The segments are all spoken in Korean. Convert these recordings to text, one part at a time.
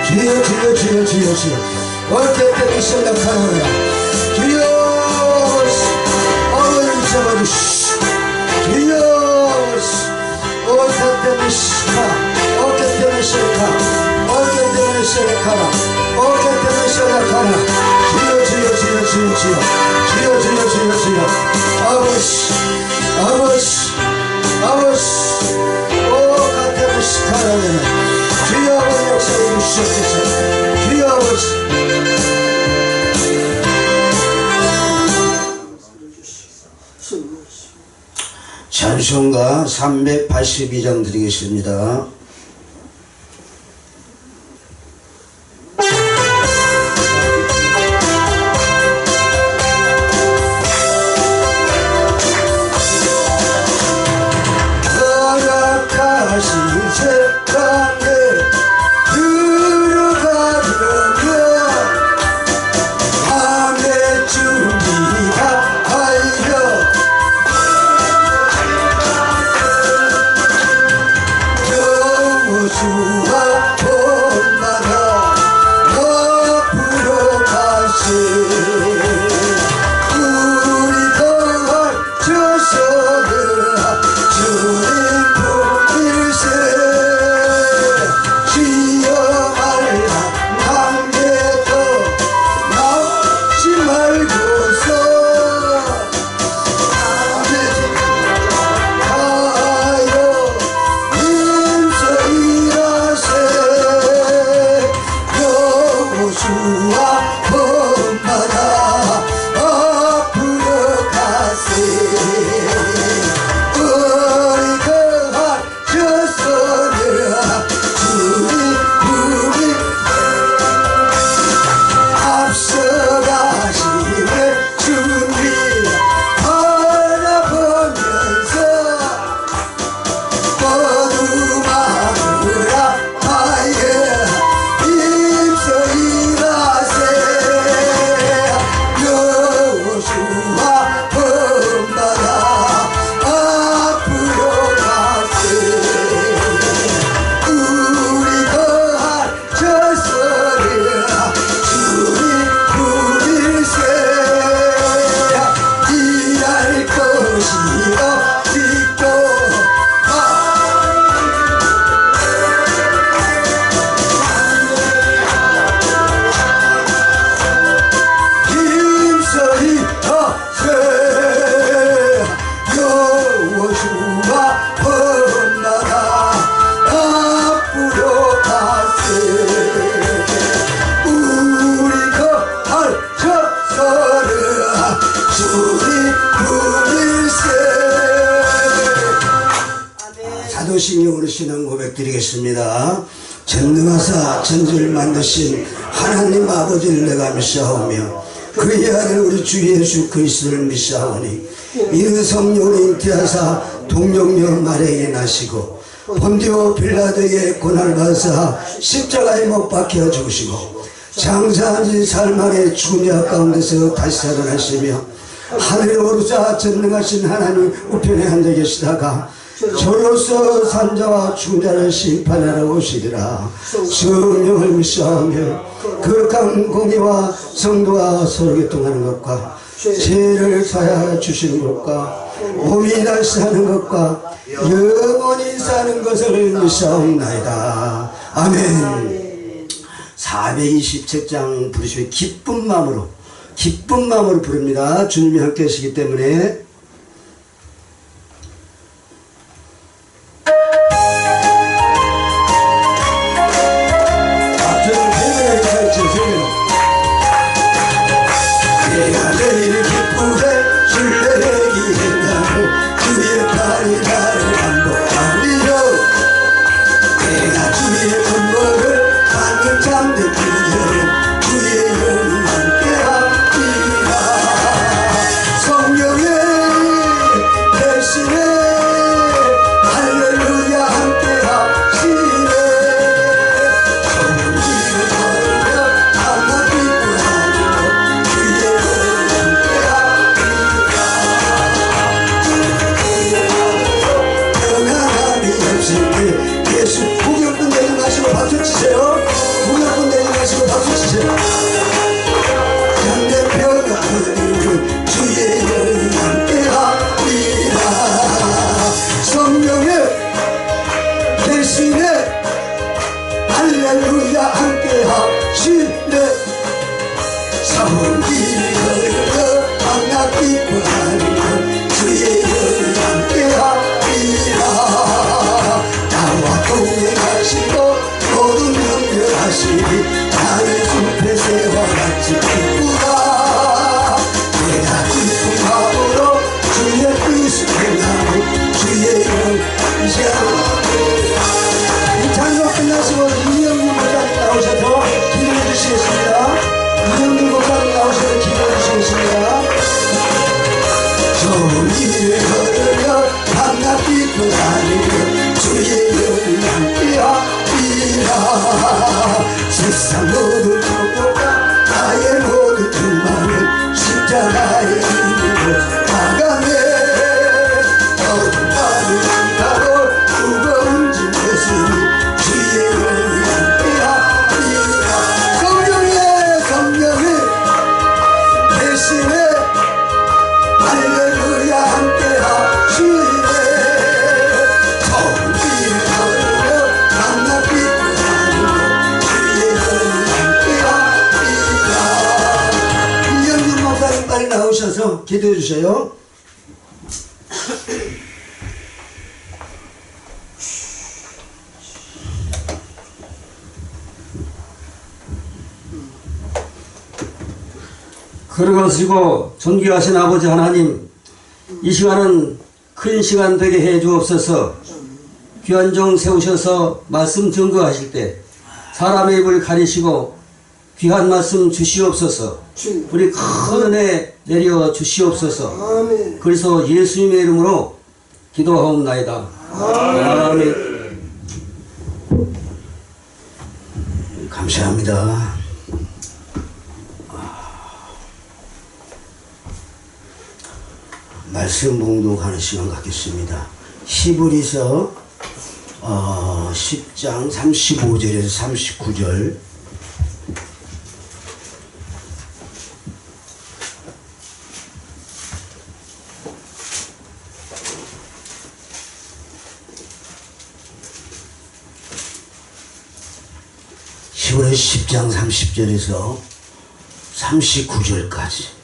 주여 주여 주여 주여 주여 어깨 시작하노라 주여 어머니 잡아주시 주여 어깨 때문에 시작하 어깨 때문에 시작하 어깨 때문에 시작하라 어깨 때문에 시작하라 주여 주여 주여 주여 주여 주여 주여 주여 주여 아버지 아버지 아버지 어깨 때문에 시작하라 주여 아버지 역사해 주시옵소서 주여 아버지 찬송가 382장 드리겠습니다. 허락하신 세상에 자도신경으로 신앙 고백 드리겠습니다. 전능하사 천지를 만드신 하나님 아버지를 내가 믿사오며 그의 아들 우리 주 예수 그리스도를 믿사오니 이는 성령으로 잉태하사 동정녀 마리아에게 나시고 본디오 빌라도에게 고난을 받으사 십자가에 못 박혀 죽으시고 장사한 지 사흘 만에 죽은 자 가운데서 다시 살아나시며 하늘에 오르사 전능하신 하나님 우편에 앉아 계시다가 저로서 산자와 죽은 자를 심판하러 오시리라. 성령을 믿사오며 거룩한 공의와 성도와 서로 교통하는 것과 죄를 사하여 주시는 것과 몸이 다시 사는 것과 영원히 사는 것을 믿사옵나이다. 아멘. 427장 부르시면 기쁜 마음으로 부릅니다. 주님이 함께 하시기 때문에 예수 구경꾼 내려가시고 박수 치세요. 구경꾼 성령의 대신에 할렐루야 함께 하시네. 성길을 걸어 만나 기뻐하리라. 주의 영을 함께 하리라. 나와 동행하시고 모든 명령하시니 나의 숲의 새와 같이 기쁘다. 내가 기쁜 마음으로 주의 뜻을 행하고 주의 영을 이 장로 끝나시고 이영민 목사님 나오셔서 기도해 주시겠습니다. 이영민 목사님 나오셔서 기도해 주시겠습니다. 좋은 길을 걸으며 밤낮 기쁜 하늘 주의 영을 함께하리라. 세상 모든 정보가 나의 모든 등만을 십자가의 이름으로 나가네. 어둠 밤을 지나고 무거운 짐 대신이 주의 영을 함께하리라. 성령의 대신에 할렐루야 함께하시네. 좋은 길을 걸으며 만나 기뻐하리라. 주의 영을 함께하리라. 이영준 목사님 빨리 나오셔서 기도해 주세요. 걸어가시고 존귀하신 아버지 하나님, 이 시간은 큰 시간 되게 해 주옵소서. 귀한 종 세우셔서 말씀 증거하실 때 사람의 입을 가리시고 귀한 말씀 주시옵소서. 우리 큰 은혜 내려 주시옵소서. 그래서 예수님의 이름으로 기도하옵나이다. 아멘. 감사합니다. 말씀 봉독하는 시간 갖겠습니다. 히브리서 10장 35절에서 39절. 히브리서 10장 30절에서 39절까지.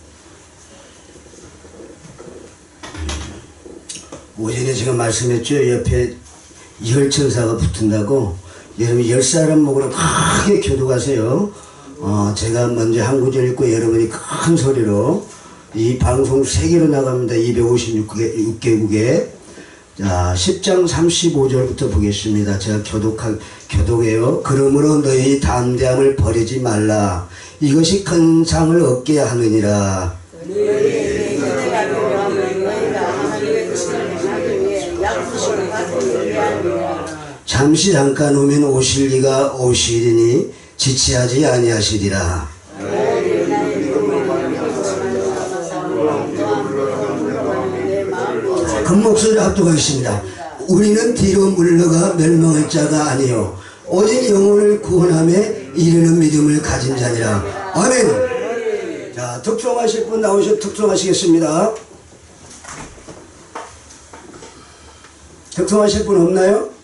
오전에 제가 말씀했죠. 옆에 이혈천사가 붙은다고. 여러분 10사람 목으로 크게 교도가세요. 제가 먼저 한 구절 읽고 여러분이 큰 소리로 이 방송 3개로 나갑니다. 256개국에. 자, 10장 35절부터 보겠습니다. 제가 교독해요. 그러므로 너희 담대함을 버리지 말라. 이것이 큰 상을 얻게 하느니라. 잠시 잠깐 오면 오실 이가 오시리니 지체하지 아니하시리라. 큰 목소리로 합독하겠습니다. 우리는 뒤로 물러가 멸망할 자가 아니요 오직 영혼을 구원함에 이르는 믿음을 가진 자니라. 아멘. 자, 특종하실 분 나오셔서 특종하시겠습니다. 특종하실 분 없나요?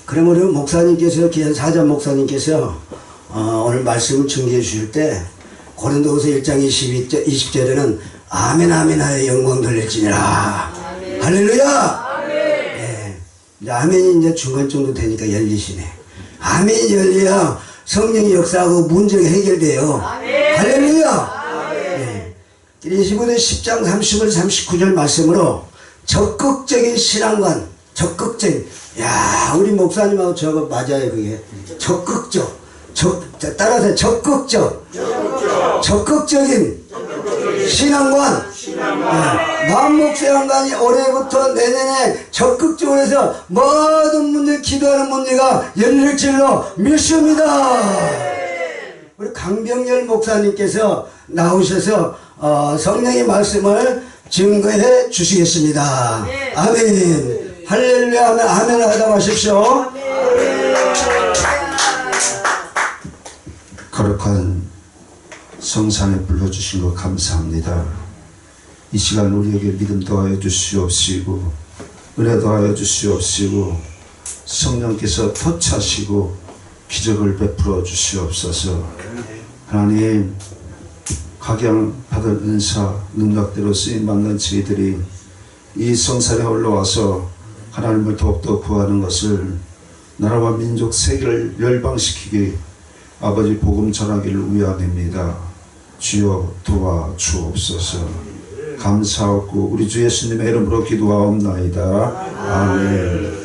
그러면 우리 목사님께서, 귀한 사자 목사님께서 오늘 말씀을 증거해 주실 때 고린도후서 1장 20절에는 아멘 아멘 하여 영광 돌릴지니라. 할렐루야. 네. 이제 아멘이 이제 중간 정도 되니까 열리시네. 아멘이 열려야 성령의 역사하고 문제가 해결돼요. 할렐루야. 네. 히브리서 10장 30절 39절 말씀으로 적극적인 신앙관, 적극적인, 야, 우리 목사님하고 저거 맞아요. 그게 적극적, 따라서 적극적인 신앙관. 네. 마음목사관이 올해부터 내년에 적극적으로 해서 모든 분들 기도하는 문제가 열릴 줄로 믿습니다. 우리 강병열 목사님께서 나오셔서 성령의 말씀을 증거해 주시겠습니다. 아멘. 할렐루야 하면 아멘 하다 마십시오. 거룩한 성산에 불러주신 것 감사합니다. 이 시간 우리에게 믿음 더하여 주시옵시고 은혜 더하여 주시옵시고 성령께서 터치하시고 기적을 베풀어 주시옵소서. 하나님, 각양 받은 은사 능력대로 쓰임받는 저희들이 이 성산에 올라와서 하나님을 더욱더 구하는 것을 나라와 민족 세계를 멸방시키기 아버지 복음 전하기를 위함입니다. 주여 도와주옵소서. 감사하고 우리 주 예수님의 이름으로 기도하옵나이다. 아멘.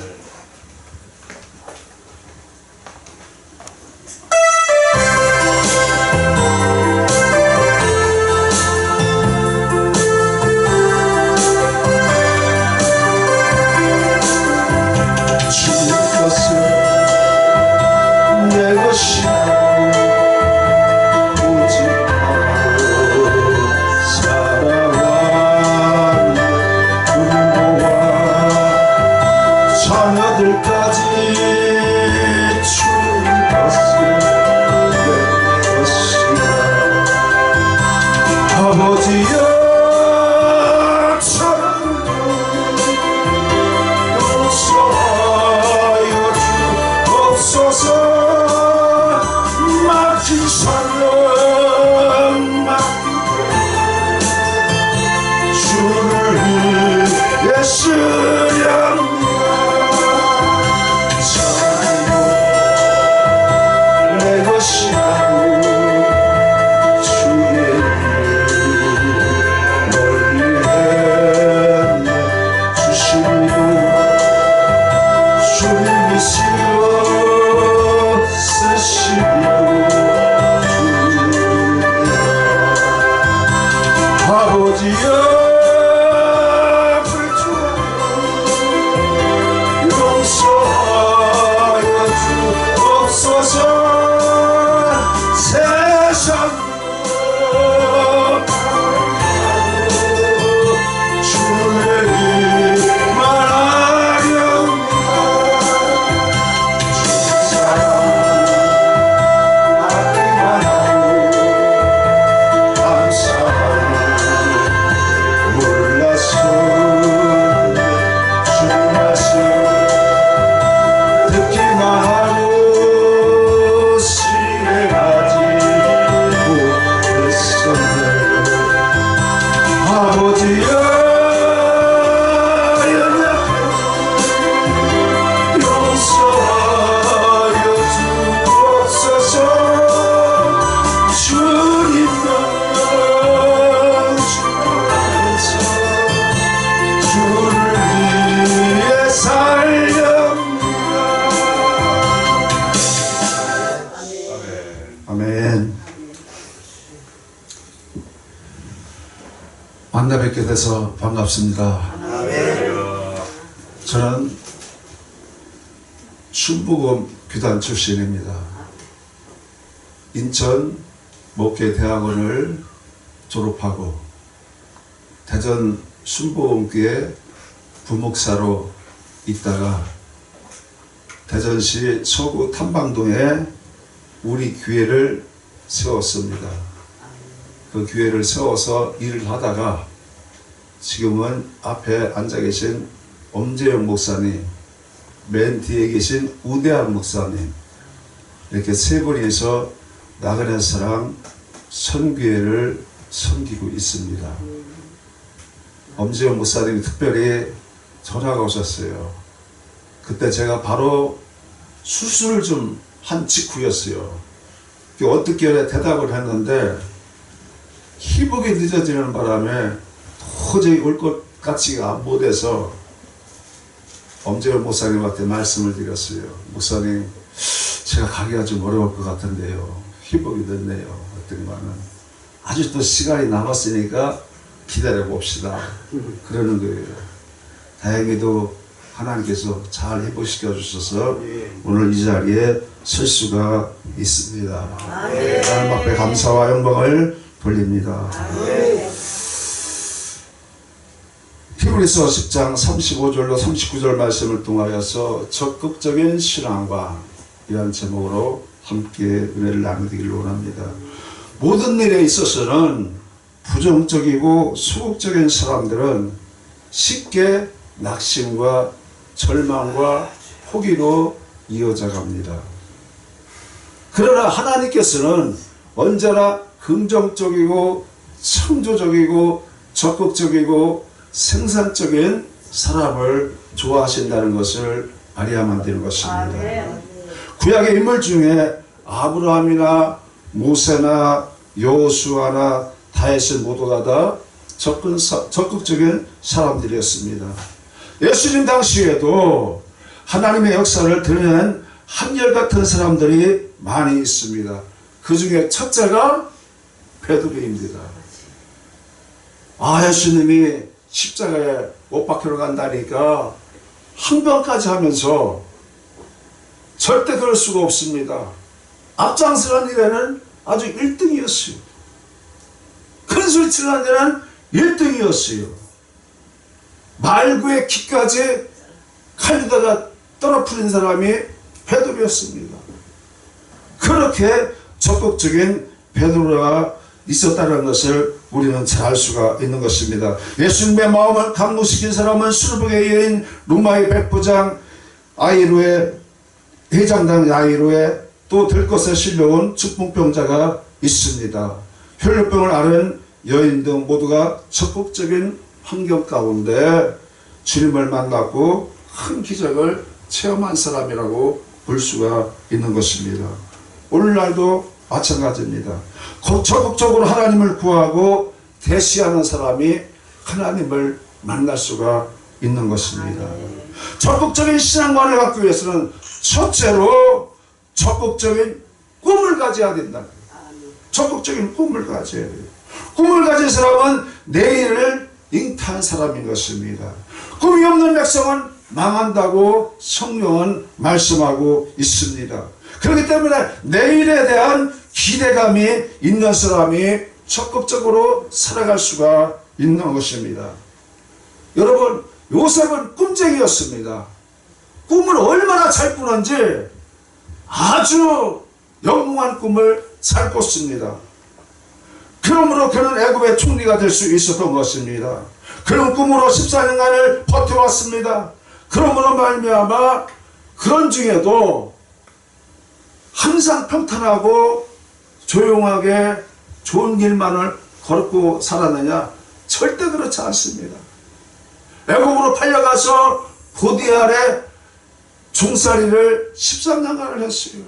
만나 뵙게 돼서 반갑습니다. 저는 충북 규단 출신입니다. 인천 목회대학원을 졸업하고 대전 순복음교회 부목사로 있다가 대전시 서구 탐방동에 우리 교회를 세웠습니다. 그 교회를 세워서 일을 하다가 지금은 앞에 앉아 계신 엄재영 목사님, 맨 뒤에 계신 우대한 목사님, 이렇게 세 분이서 나그네 사랑 선교회를 섬기고 있습니다. 엄재영 목사님이 특별히 전화가 오셨어요. 그때 제가 바로 수술을 좀 한 직후였어요. 어떻게 대답을 했는데 희복이 늦어지는 바람에 도저히 올 것 같지가 못해서 엄재원 목사님한테 말씀을 드렸어요. 목사님, 제가 가기가 좀 어려울 것 같은데요. 희복이 늦네요. 그랬더니만은 아직도 시간이 남았으니까 기다려 봅시다. 그러는 거예요. 다행히도 하나님께서 잘 회복시켜 주셔서 오늘 이 자리에 설 수가 있습니다. 하나님 앞에 감사와 영광을 돌립니다. 히브리서 10장 35절로 39절 말씀을 통하여서 적극적인 신앙과 이런 제목으로 함께 은혜를 나누기를 원합니다. 모든 일에 있어서는 부정적이고 소극적인 사람들은 쉽게 낙심과 절망과 포기로 이어져 갑니다. 그러나 하나님께서는 언제나 긍정적이고 창조적이고 적극적이고 생산적인 사람을 좋아하신다는 것을 알아야만 되는 것입니다. 구약의 인물 중에 아브라함이나 모세나 여호수아나 다윗은 모두가 다 적극적인 사람들이었습니다. 예수님 당시에도 하나님의 역사를 드러낸 한결같은 사람들이 많이 있습니다. 그 중에 첫째가 베드로입니다. 예수님이 십자가에 못 박히러 간다니까 항변까지 하면서 절대 그럴 수가 없습니다. 앞장서는 일에는 아주 1등이었어요. 큰 소리치는 데는 1등이었어요. 말구의 키까지 칼리다가 떨어뜨린 사람이 베드로였습니다. 그렇게 적극적인 베드로가 있었다는 것을 우리는 잘 알 수가 있는 것입니다. 예수님의 마음을 감동시킨 사람은 수르복의 여인 로마의 백부장 아이로의 회장당 아이로에 또 들것에 실려온 축풍병자가 있습니다. 혈류병을 앓은 여인 등 모두가 적극적인 환경 가운데 주님을 만났고 큰 기적을 체험한 사람이라고 볼 수가 있는 것입니다. 오늘날도 마찬가지입니다. 적극적으로 하나님을 구하고 대시하는 사람이 하나님을 만날 수가 있는 것입니다. 적극적인 신앙관을 갖기 위해서는 첫째로 적극적인 꿈을 가져야 된다. 적극적인 꿈을 가져야 돼요. 꿈을 가진 사람은 내일을 잉태한 사람인 것입니다. 꿈이 없는 백성은 망한다고 성경은 말씀하고 있습니다. 그렇기 때문에 내일에 대한 기대감이 있는 사람이 적극적으로 살아갈 수가 있는 것입니다. 여러분, 요셉은 꿈쟁이였습니다. 꿈을 얼마나 잘 꾸는지 아주 영롱한 꿈을 잘 꿨습니다. 그러므로 그는 애굽의 총리가 될 수 있었던 것입니다. 그런 꿈으로 14년간을 버텨왔습니다. 그러므로 말미암아 그런 중에도 항상 평탄하고 조용하게 좋은 길만을 걸고 살았느냐? 절대 그렇지 않습니다. 애국으로 팔려가서 보디알의 종살이를 13년간을 했어요.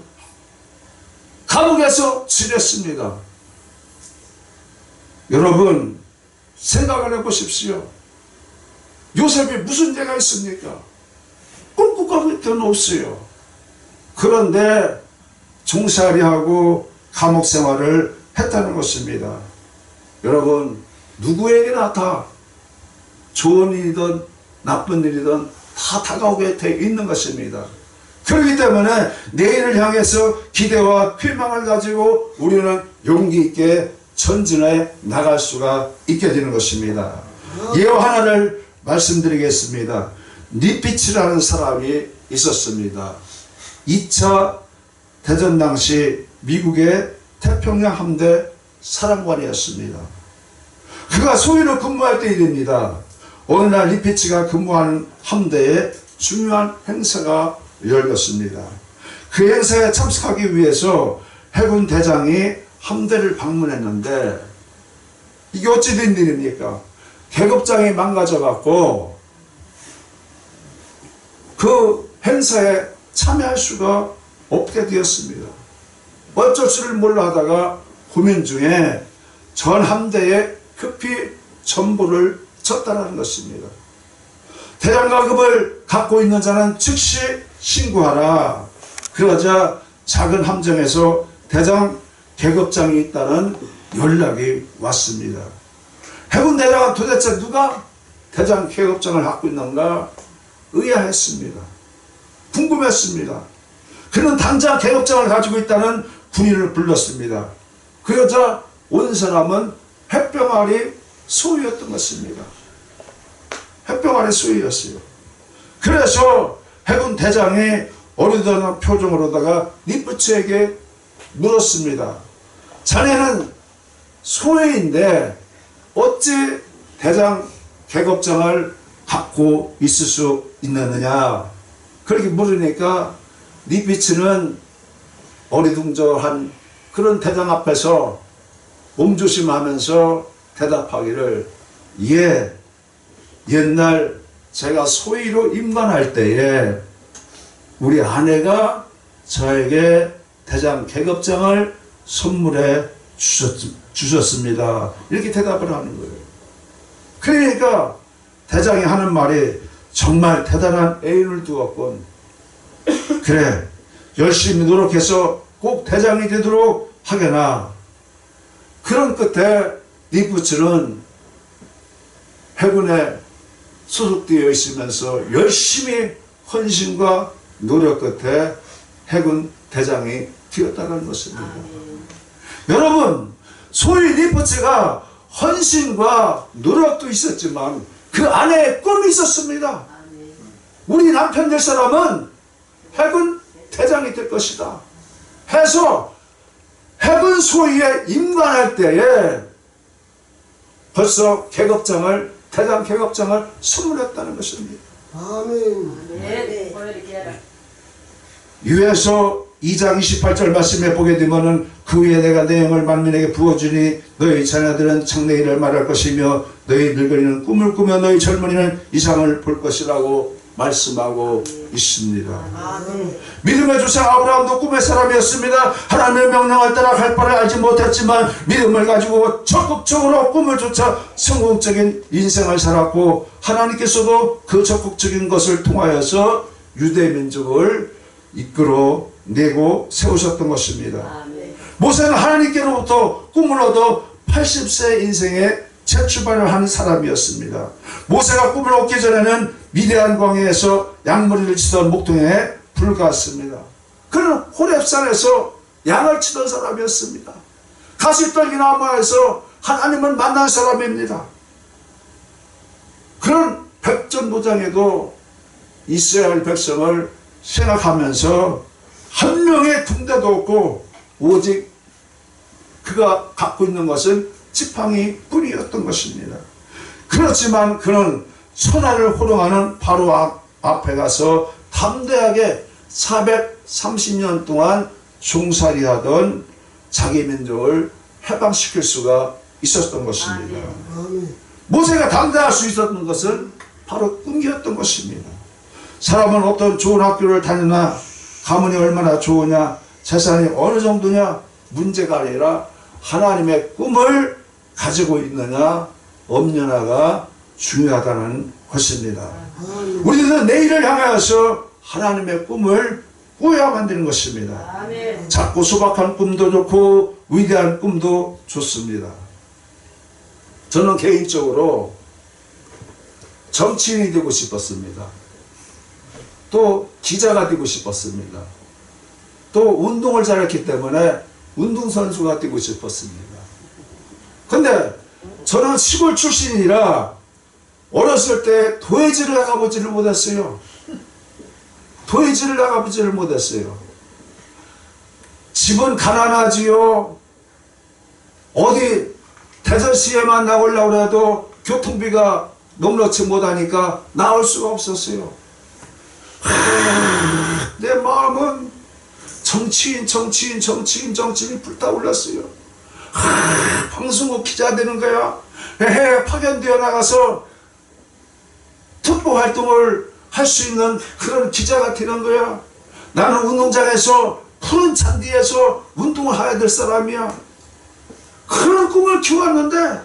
감옥에서 지냈습니다. 여러분 생각을 해보십시오. 요셉이 무슨 죄가 있습니까? 꿈꾸고 돈 없어요. 그런데 종살이하고 감옥 생활을 했다는 것입니다. 여러분 누구에게나 다 좋은 일이든 나쁜 일이든 다 다가오게 돼 있는 것입니다. 그렇기 때문에 내일을 향해서 기대와 희망을 가지고 우리는 용기 있게 전진해 나갈 수가 있게 되는 것입니다. 예화 하나를 말씀드리겠습니다. 니피츠라는 사람이 있었습니다. 2차 대전 당시 미국의 태평양 함대 사령관이었습니다. 그가 소위로 근무할 때 일입니다. 어느 날 니피츠가 근무하는 함대에 중요한 행사가 열렸습니다. 그 행사에 참석하기 위해서 해군 대장이 함대를 방문했는데 이게 어찌 된 일입니까? 계급장이 망가져갖고 그 행사에 참여할 수가 없게 되었습니다. 어쩔 줄을 몰라 하다가 고민 중에 전 함대에 급히 전보를 쳤다는 것입니다. 대장가급을 갖고 있는 자는 즉시 신고하라. 그러자 작은 함정에서 대장 계급장이 있다는 연락이 왔습니다. 해군 대장은 도대체 누가 대장 계급장을 갖고 있는가 의아했습니다. 궁금했습니다. 그는 당장 계급장을 가지고 있다는 군인을 불렀습니다. 그러자 온 사람은 햇병아리 소위였던 것입니다. 햇병아리 소위였어요. 그래서 해군 대장이 어리둥절한 표정으로다가 니피츠에게 물었습니다. 자네는 소위인데 어찌 대장 계급장을 갖고 있을 수 있느냐 그렇게 물으니까 니피츠는 어리둥절한 그런 대장 앞에서 몸조심하면서 대답하기를 예, 옛날 제가 소위로 임관할 때에 우리 아내가 저에게 대장 계급장을 선물해 주셨습니다. 이렇게 대답을 하는 거예요. 그러니까 대장이 하는 말이 정말 대단한 애인을 두었군. 그래, 열심히 노력해서 꼭 대장이 되도록 하게나. 그런 끝에 니부츠는 해군에 소속되어 있으면서 열심히 헌신과 노력 끝에 해군 대장이 되었다는 것입니다. 여러분, 소위 니부츠가 헌신과 노력도 있었지만 그 안에 꿈이 있었습니다. 우리 남편 될 사람은 해군 대장이 될 것이다 해서 해군 소위에 임관할 때에 벌써 계급장을 대장 계급장을 선물했다는 것입니다. 유에서 2장 28절 말씀에 보게 되면은 그 후에 내가 내형을 만민에게 부어주니 너희 자녀들은 장래일을 말할 것이며 너희 늙은이는 꿈을 꾸며 너희 젊은이는 이상을 볼 것이라고 말씀하고 있습니다. 믿음의 조상 아브라함도 꿈의 사람이었습니다. 하나님의 명령을 따라 갈 바를 알지 못했지만 믿음을 가지고 적극적으로 꿈을 쫓아 성공적인 인생을 살았고 하나님께서도 그 적극적인 것을 통하여서 유대민족을 이끌어내고 세우셨던 것입니다. 모세는 하나님께로부터 꿈을 얻어 80세 인생에 재출발을 한 사람이었습니다. 모세가 꿈을 얻기 전에는 미디안 광야에서 양머리를 치던 목동에 불갔습니다. 그는 호렙산에서 양을 치던 사람이었습니다. 가시떨기 나무에서 하나님을 만난 사람입니다. 그런 백전도장에도 이스라엘 백성을 생각하면서 한 명의 군대도 없고 오직 그가 갖고 있는 것은 지팡이 뿐이었던 것입니다. 그렇지만 그는 천하를 호령하는 바로 앞에 가서 담대하게 430년 동안 종살이하던 자기 민족을 해방시킬 수가 있었던 것입니다. 모세가 담대할 수 있었던 것은 바로 꿈이었던 것입니다. 사람은 어떤 좋은 학교를 다니나 가문이 얼마나 좋으냐 재산이 어느 정도냐 문제가 아니라 하나님의 꿈을 가지고 있느냐 없느냐가 중요하다는 것입니다. 우리는 내일을 향하여서 하나님의 꿈을 꾸어야만 되는 것입니다. 작고 소박한 꿈도 좋고 위대한 꿈도 좋습니다. 저는 개인적으로 정치인이 되고 싶었습니다. 또 기자가 되고 싶었습니다. 또 운동을 잘했기 때문에 운동선수가 되고 싶었습니다. 근데 저는 시골 출신이라 어렸을 때 도예지를 나가보지를 못했어요. 도예지를 나가보지를 못했어요. 집은 가난하지요. 어디 대전시에만 나오려고 해도 교통비가 넉넉지 못하니까 나올 수가 없었어요. 내 마음은 정치인이 불타올랐어요. 방송국 기자 되는 거야. 해외 파견되어 나가서 특보 활동을 할 수 있는 그런 기자가 되는 거야. 나는 운동장에서 푸른 잔디에서 운동을 해야 될 사람이야. 그런 꿈을 키웠는데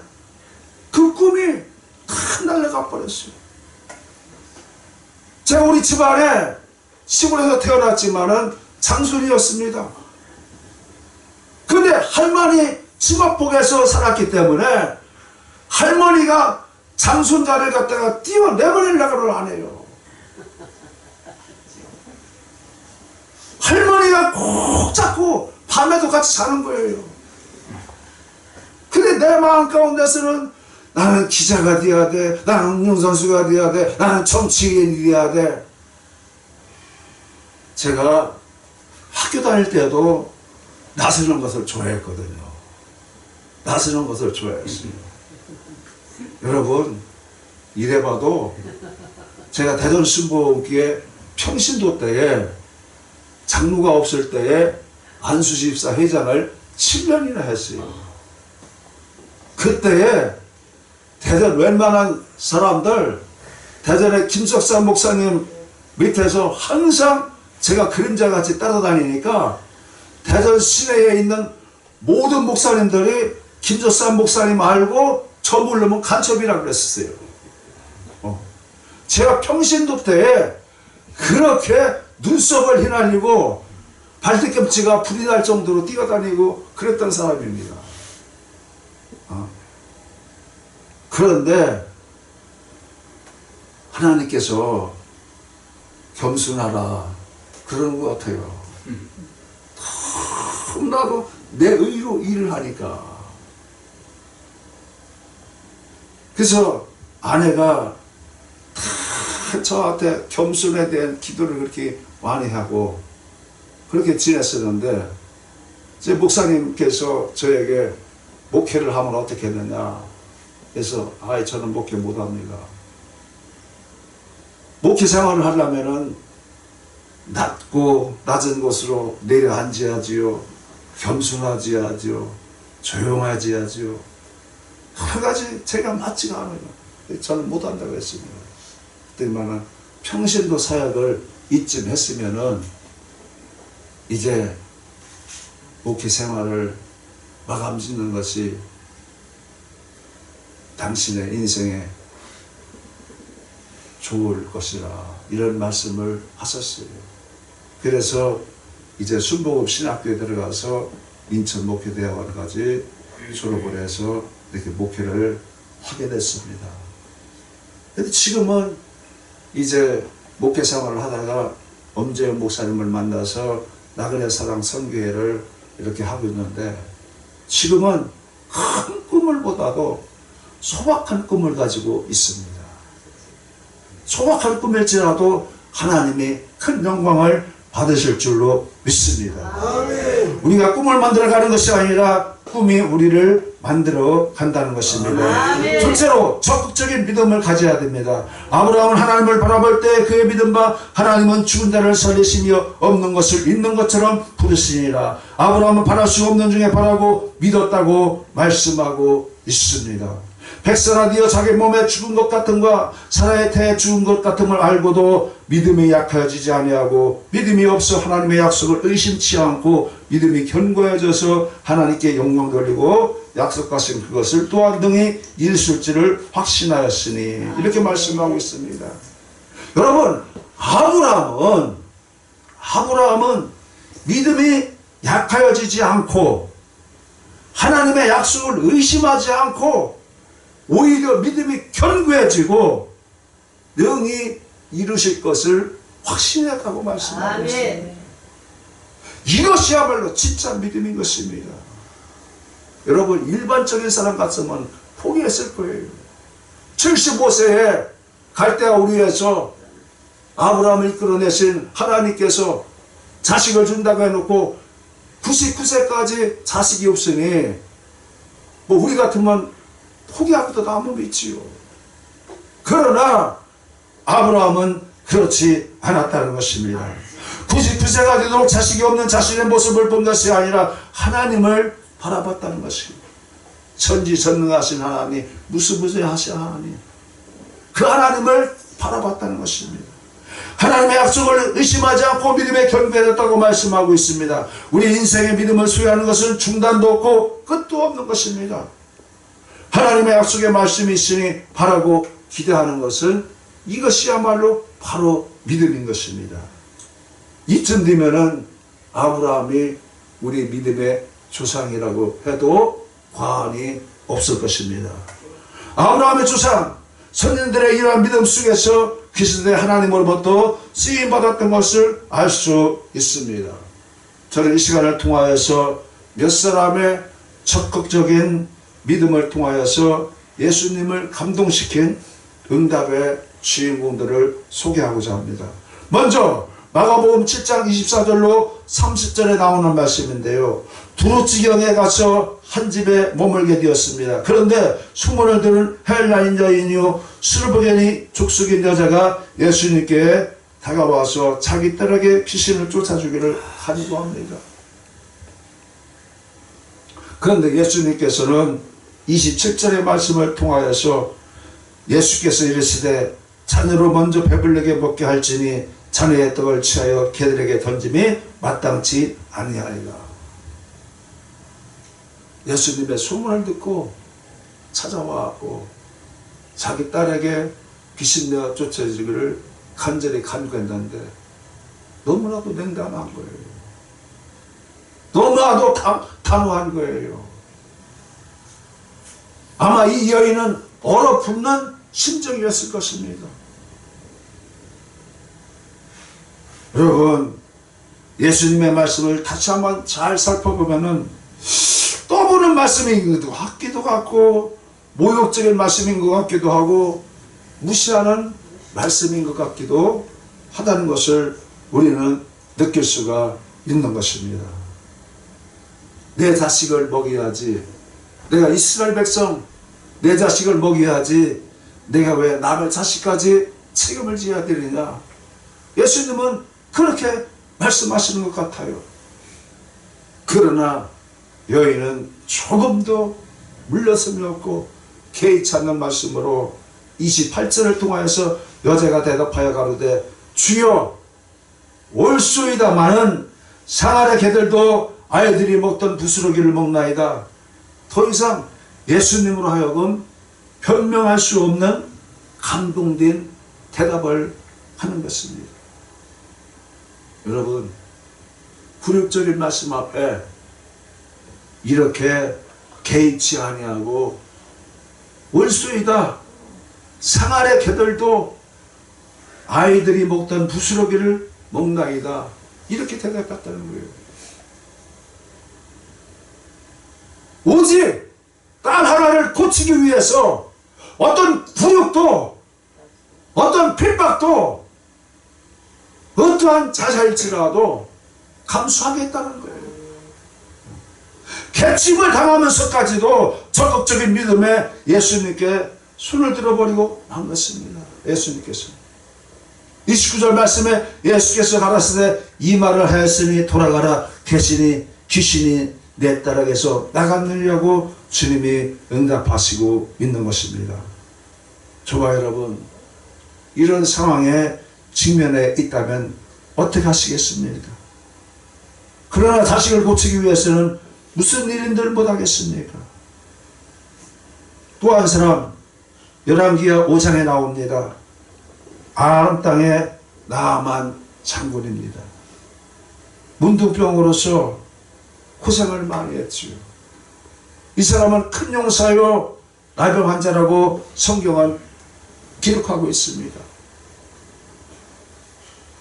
그 꿈이 다 날아가 버렸어요. 제가 우리 집안에 시골에서 태어났지만은 장손이었습니다. 근데 할머니 치마폭에서 살았기 때문에 할머니가 장손자를 갖다가 띄워내버리려고 안 해요. 할머니가 꼭 잡고 밤에도 같이 자는 거예요. 근데 내 마음 가운데서는 나는 기자가 돼야 돼, 나는 운동선수가 돼야 돼, 나는 정치인이 돼야 돼. 제가 학교 다닐 때도 나서는 것을 좋아했거든요. 나서는 것을 좋아했어요. 여러분 이래봐도 제가 대전 순복음교회 평신도 때에 장로가 없을 때에 안수집사 회장을 7년이나 했어요. 그때에 대전 웬만한 사람들, 대전의 김석삼 목사님 밑에서 항상 제가 그림자같이 따라다니니까 대전 시내에 있는 모든 목사님들이 김석삼 목사님 알고 저 부르면 간첩이라고 그랬었어요. 제가 평신도 때에 그렇게 눈썹을 휘날리고 발뒤꿈치가 불이 날 정도로 뛰어다니고 그랬던 사람입니다. 그런데 하나님께서 겸손하라 그러는 것 같아요. 나도 내 의로 일을 하니까. 그래서 아내가 다 저한테 겸손에 대한 기도를 그렇게 많이 하고 그렇게 지냈었는데, 제 목사님께서 저에게 목회를 하면 어떻게 했느냐. 그래서 저는 목회 못합니다. 목회 생활을 하려면은 낮은 곳으로 내려앉아야지요, 겸손하지야지요, 조용하지야지요. 여러 가지 제가 맞지가 않아요. 저는 못한다고 했습니다. 그때만은 평신도 사역을 이쯤 했으면은 이제 목회 생활을 마감 짓는 것이 당신의 인생에 좋을 것이라 이런 말씀을 하셨어요. 그래서 이제 순복음 신학교에 들어가서 인천 목회대학원까지 졸업을 해서 이렇게 목회를 하게 됐습니다. 근데 지금은 이제 목회 생활을 하다가 엄재영 목사님을 만나서 나그네 사랑 선교회를 이렇게 하고 있는데, 지금은 큰 꿈을보다도 소박한 꿈을 가지고 있습니다. 소박한 꿈일지라도 하나님이 큰 영광을 받으실 줄로 믿습니다. 우리가 꿈을 만들어가는 것이 아니라 꿈이 우리를 만들어 간다는 것입니다. 둘째로 적극적인 믿음을 가져야 됩니다. 아브라함은 하나님을 바라볼 때 그의 믿음 바 하나님은 죽은 자를 살리시며 없는 것을 있는 것처럼 부르시니라. 아브라함은 바랄 수 없는 중에 바라고 믿었다고 말씀하고 있습니다. 백설아디어 자기 몸에 죽은 것 같은가 사라의 태에 죽은 것 같음을 알고도 믿음이 약해지지 아니하고 믿음이 없어 하나님의 약속을 의심치 않고 믿음이 견고해져서 하나님께 영광 돌리고 약속하신 그것을 또한 등이 이루실지를 확신하였으니, 이렇게 말씀하고 있습니다. 여러분, 아브라함은 믿음이 약해지지 않고 하나님의 약속을 의심하지 않고 오히려 믿음이 견고해지고 능히 이루실 것을 확신했다고 말씀하고 있습니다. 이것이야말로 진짜 믿음인 것입니다. 여러분, 일반적인 사람 같으면 포기했을 거예요. 75세에 갈대아 우리에서 아브라함을 이끌어내신 하나님께서 자식을 준다고 해놓고 99세까지 자식이 없으니 뭐 우리 같으면 포기하기도 남은 있지요. 그러나 아브라함은 그렇지 않았다는 것입니다. 99세가 되도록 자식이 없는 자신의 모습을 본 것이 아니라 하나님을 바라봤다는 것입니다. 전지전능하신 하나님, 무수무수하신 하나님, 그 하나님을 바라봤다는 것입니다. 하나님의 약속을 의심하지 않고 믿음에 견고해졌다고 말씀하고 있습니다. 우리 인생의 믿음을 소유하는 것은 중단도 없고 끝도 없는 것입니다. 하나님의 약속의 말씀이 있으니 바라고 기대하는 것은 이것이야말로 바로 믿음인 것입니다. 이쯤 되면은 아브라함이 우리 믿음의 조상이라고 해도 과언이 없을 것입니다. 아브라함의 조상, 선인들의 이러한 믿음 속에서 그리스도의 하나님으로부터 쓰임받았던 것을 알 수 있습니다. 저는 이 시간을 통하여서 몇 사람의 적극적인 믿음을 통하여서 예수님을 감동시킨 응답의 주인공들을 소개하고자 합니다. 먼저 마가복음 7장 24절로 30절에 나오는 말씀인데요. 두루지경에 가서 한 집에 머물게 되었습니다. 그런데 소문을 들은 헬라인 여인이요 스르브겐이 족속인 여자가 예수님께 다가와서 자기 딸에게 귀신을 쫓아주기를 간구합니다. 그런데 예수님께서는 27절의 말씀을 통하여서 예수께서 이르시되 자녀로 먼저 배불리게 먹게 할지니 자녀의 떡을 취하여 개들에게 던짐이 마땅치 아니하리라. 예수님의 소문을 듣고 찾아와고 자기 딸에게 귀신 내어 쫓아주기를 간절히 간구했는데 너무나도 냉담한 거예요. 너무나도 단호한 거예요. 아마 이 여인은 얼어붙는 심정이었을 것입니다. 여러분, 예수님의 말씀을 다시 한번 잘 살펴보면은 떠보는 말씀인 것 같기도 하고 모욕적인 말씀인 것 같기도 하고 무시하는 말씀인 것 같기도 하다는 것을 우리는 느낄 수가 있는 것입니다. 내 자식을 먹여야지, 내가 이스라엘 백성 내 자식을 먹여야지 내가 왜 남의 자식까지 책임을 져야 되느냐. 예수님은 그렇게 말씀하시는 것 같아요. 그러나 여인은 조금도 물러섬이 없고 개의치 않는 말씀으로 28절을 통하여서 여자가 대답하여 가로되 주여 올소이다마는 상아의 개들도 아이들이 먹던 부스러기를 먹나이다. 더 이상 예수님으로 하여금 변명할 수 없는 감동된 대답을 하는 것입니다. 여러분, 굴욕적인 말씀 앞에 이렇게 개의치 아니하고 올소이다 상아의 개들도 아이들이 먹던 부스러기를 먹나이다 이렇게 대답했다는 거예요. 오직 딸 하나를 고치기 위해서 어떤 굴욕도 어떤 핍박도 어떠한 자살일지라도 감수하겠다는 거예요. 개침을 당하면서까지도 적극적인 믿음에 예수님께 손을 들어버리고 만 것입니다. 예수님께서 29절 말씀에 예수께서 가라사대 이 말을 하였으니 돌아가라 귀신이 내 딸에게서 나갔느냐고 주님이 응답하시고 있는 것입니다. 저와 여러분, 이런 상황에 직면해 있다면 어떻게 하시겠습니까? 그러나 자식을 고치기 위해서는 무슨 일인들 못하겠습니까? 또 한 사람 열왕기하 5장에 나옵니다. 아람 땅의 나아만 장군입니다. 문둥병으로서 고생을 많이 했지요. 이 사람은 큰 용사요 나병 환자라고 성경은 기록하고 있습니다.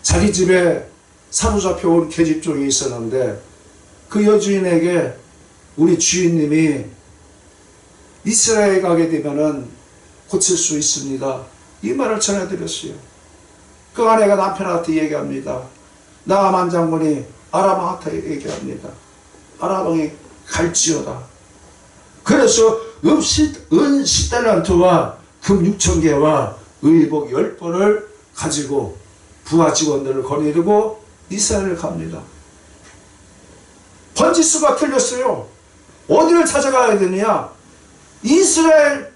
자기 집에 사로잡혀온 계집종이 있었는데 그 여주인에게 우리 주인님이 이스라엘에 가게 되면은 고칠 수 있습니다. 이 말을 전해드렸어요. 그 아내가 남편한테 얘기합니다. 나아만 장군이 아람한테 얘기합니다. 아람왕이 갈지어다. 그래서 은 10달란트와 금 6,000개와 의복 10벌을 가지고 부하 직원들을 거느리고 이스라엘을 갑니다. 번지수가 틀렸어요. 어디를 찾아가야 되느냐? 이스라엘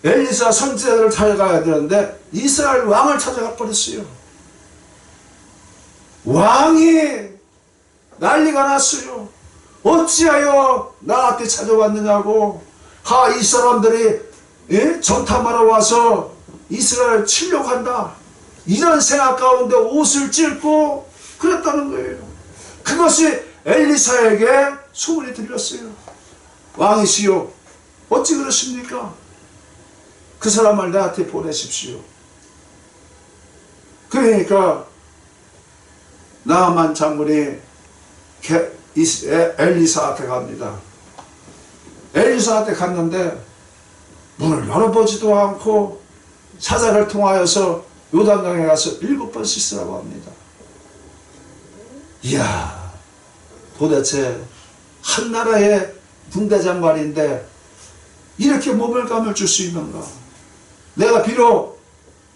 엘리사 선지자를 찾아가야 되는데 이스라엘 왕을 찾아가 버렸어요. 왕이 난리가 났어요. 어찌하여 나한테 찾아왔느냐고. 이 사람들이 전탐하러 와서 이스라엘 치려고 한다. 이런 생각 가운데 옷을 찢고 그랬다는 거예요. 그것이 엘리사에게 소문이 들렸어요. 왕이시여 어찌 그러십니까? 그 사람을 나한테 보내십시오. 그러니까 나아만 장군이 엘리사한테 갑니다. 엘리사한테 갔는데 문을 열어보지도 않고 사자를 통하여서 요단강에 가서 7번 씻으라고 합니다. 이야, 도대체 한 나라의 군대장관인데 이렇게 몸을 감을 수 있는가? 내가 비록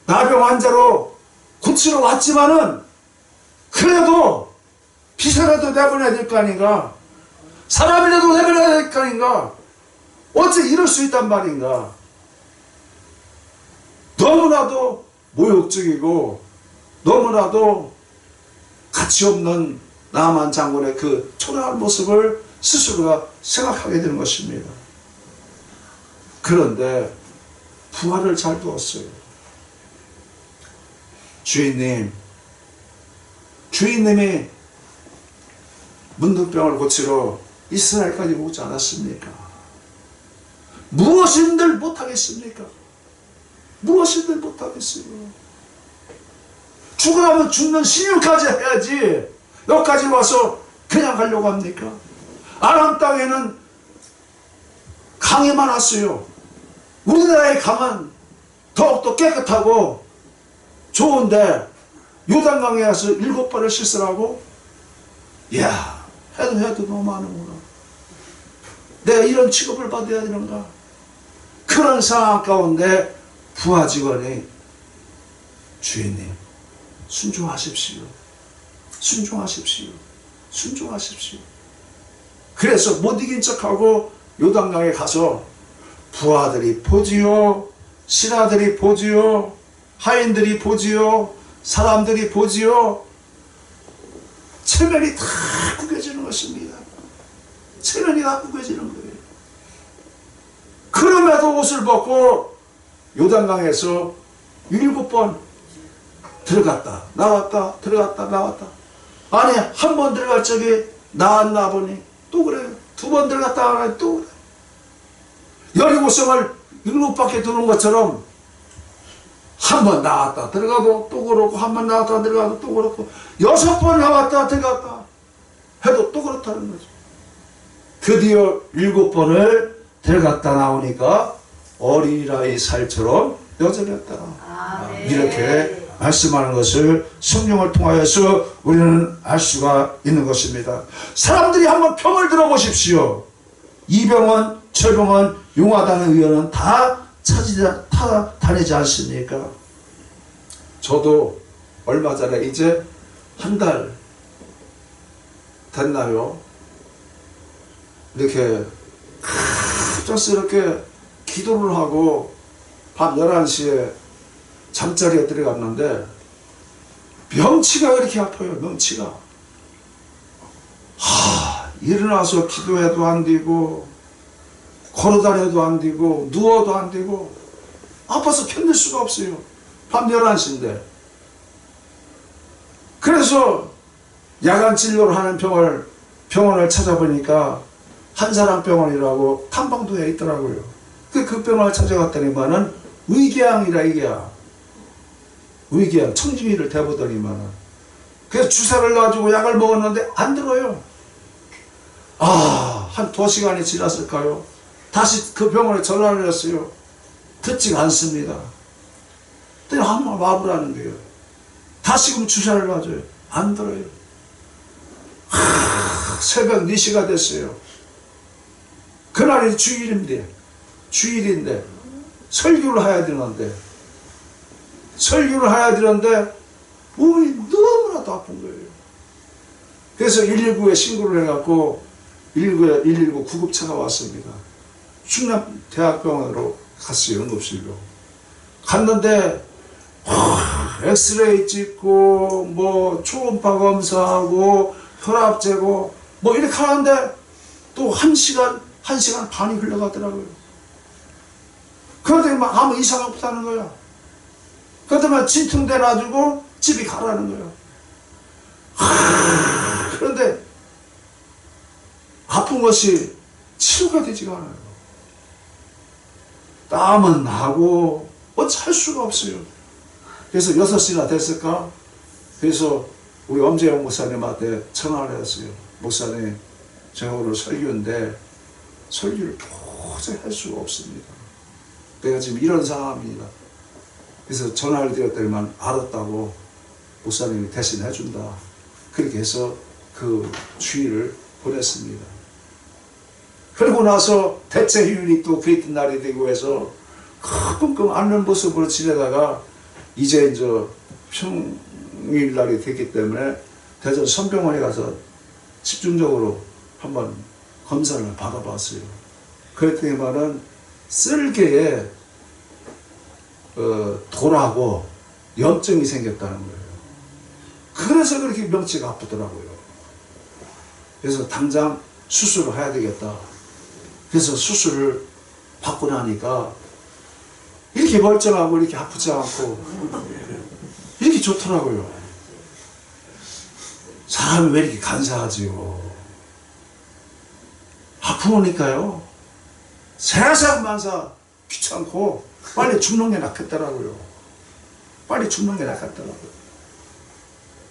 나병 환자로 고치러 왔지만은 그래도 비서라도 내보내야 될 거 아닌가? 사람이라도 내보내야 될 거 아닌가? 어째 이럴 수 있단 말인가? 너무나도 모욕적이고 너무나도 가치 없는 나만 장군의 그 초라한 모습을 스스로가 생각하게 되는 것입니다. 그런데 부활을 잘 두었어요. 주인님이 문둥병을 고치러 이스라엘까지 오지 않았습니까? 무엇인들 못하겠습니까? 무엇인들 못하겠어요. 죽으라면 죽는 신용까지 해야지 여기까지 와서 그냥 가려고 합니까? 아람 땅에는 강이 많았어요. 우리나라의 강은 더욱더 깨끗하고 좋은데 요단강에 가서 7번을 씻으라고? 이야, 해도 너무 많은구나. 내가 이런 취급을 받아야 되는가? 그런 상황 가운데 부하 직원이 주인님 순종하십시오. 그래서 못 이긴 척하고 요단강에 가서 부하들이 보지요, 신하들이 보지요, 하인들이 보지요, 사람들이 보지요. 체면이 다 구겨지는 것입니다. 체면이 다 구겨지는 거예요. 그럼에도 옷을 벗고 요단강에서 7번 들어갔다 나왔다 들어갔다 나왔다. 아니 한 번 들어갈 적에 나왔나 보니 또 그래요. 2번 들어갔다 나왔다 또 그래요. 17성을 7바퀴 도는 것처럼 한 번 나왔다 들어가도 또 그렇고 한 번 나왔다 들어가도 또 그렇고 6번 나왔다 들어갔다 해도 또 그렇다는 거죠. 드디어 7번을 들어갔다 나오니까 어린아이 살처럼 여전했다. 이렇게 말씀하는 것을 성경을 통하여서 우리는 알 수가 있는 것입니다. 사람들이 한번 평을 들어보십시오. 이 병은 저 병은 용하다는 의원은 다 다니지 않습니까? 저도 얼마 전에 이제 한 달 됐나요? 이렇게 갑작스럽게 기도를 하고 밤 11시에 잠자리에 들어갔는데 명치가 그렇게 아파요. 명치가. 일어나서 기도해도 안 되고 걸어다녀도 안 되고 누워도 안 되고 아파서 견딜 수가 없어요. 밤 11시인데. 그래서 야간 진료를 하는 병원을 찾아보니까 한사람 병원이라고 탐방도에 있더라고요. 그 병원을 찾아갔더니만은 의궤양이라 의궤양 청진기를 대보더니만은 그래서 주사를 놔주고 약을 먹었는데 안 들어요. 한 2시간이 지났을까요? 다시 그 병원에 전화를 했어요. 듣지가 않습니다. 그랬더니 한번 와보라는 거예요. 다시금 주사를 놔줘요. 안 들어요. 새벽 4시가 됐어요. 그날이 주일인데 설교를 해야 되는데 몸이 너무나도 아픈 거예요. 그래서 119에 신고를 해갖고 119 구급차가 왔습니다. 충남대학병원으로 갔어요. 응급실로 갔는데 엑스레이 찍고 뭐 초음파 검사하고 혈압 재고 뭐 이렇게 하는데 또 1시간 반이 흘러가더라고요. 그러더니 막 아무 이상 없다는 거야. 그러더니 진통돼 놔주고 집에 가라는 거야. 그런데 아픈 것이 치료가 되지가 않아요. 땀은 나고 어찌할 수가 없어요. 그래서 6시나 됐을까? 그래서 우리 엄재영 목사님한테 전화를 했어요. 목사님, 제가 오늘 설교인데 설교를 도저히 할 수가 없습니다. 내가 지금 이런 상황입니다. 그래서 전화를 드렸더니만 알았다고 목사님이 대신 해준다. 그렇게 해서 그 주의를 보냈습니다. 그리고 나서 대체 휴일이 또 그 이튿날이 되고 해서 끙끙 앓는 모습으로 지내다가 이제 평일날이 됐기 때문에 대전 선병원에 가서 집중적으로 한번 검사를 받아봤어요. 그랬더니만은 쓸개에 돌하고 염증이 생겼다는 거예요. 그래서 그렇게 명치가 아프더라고요. 그래서 당장 수술을 해야 되겠다. 그래서 수술을 받고 나니까 이렇게 멀쩡하고 이렇게 아프지 않고 이렇게 좋더라고요. 사람이 왜 이렇게 간사하지요? 아프니까요. 세상 만사 귀찮고 빨리 죽는 게 낫겠더라고요. 빨리 죽는 게 낫겠더라고요.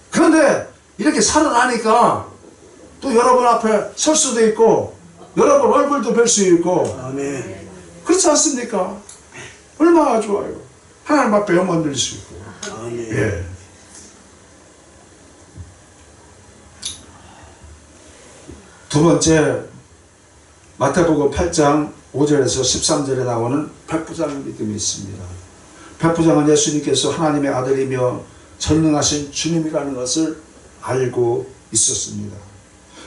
그런데 이렇게 살아나니까 또 여러분 앞에 설 수도 있고 여러분 얼굴도 뵐 수 있고 아멘. 그렇지 않습니까? 얼마나 좋아요. 하나님 앞에 영광 드릴 수 있고. 아멘. 예. 두 번째, 마태복음 8장 5절에서 13절에 나오는 백부장 믿음이 있습니다. 백부장은 예수님께서 하나님의 아들이며 전능하신 주님이라는 것을 알고 있었습니다.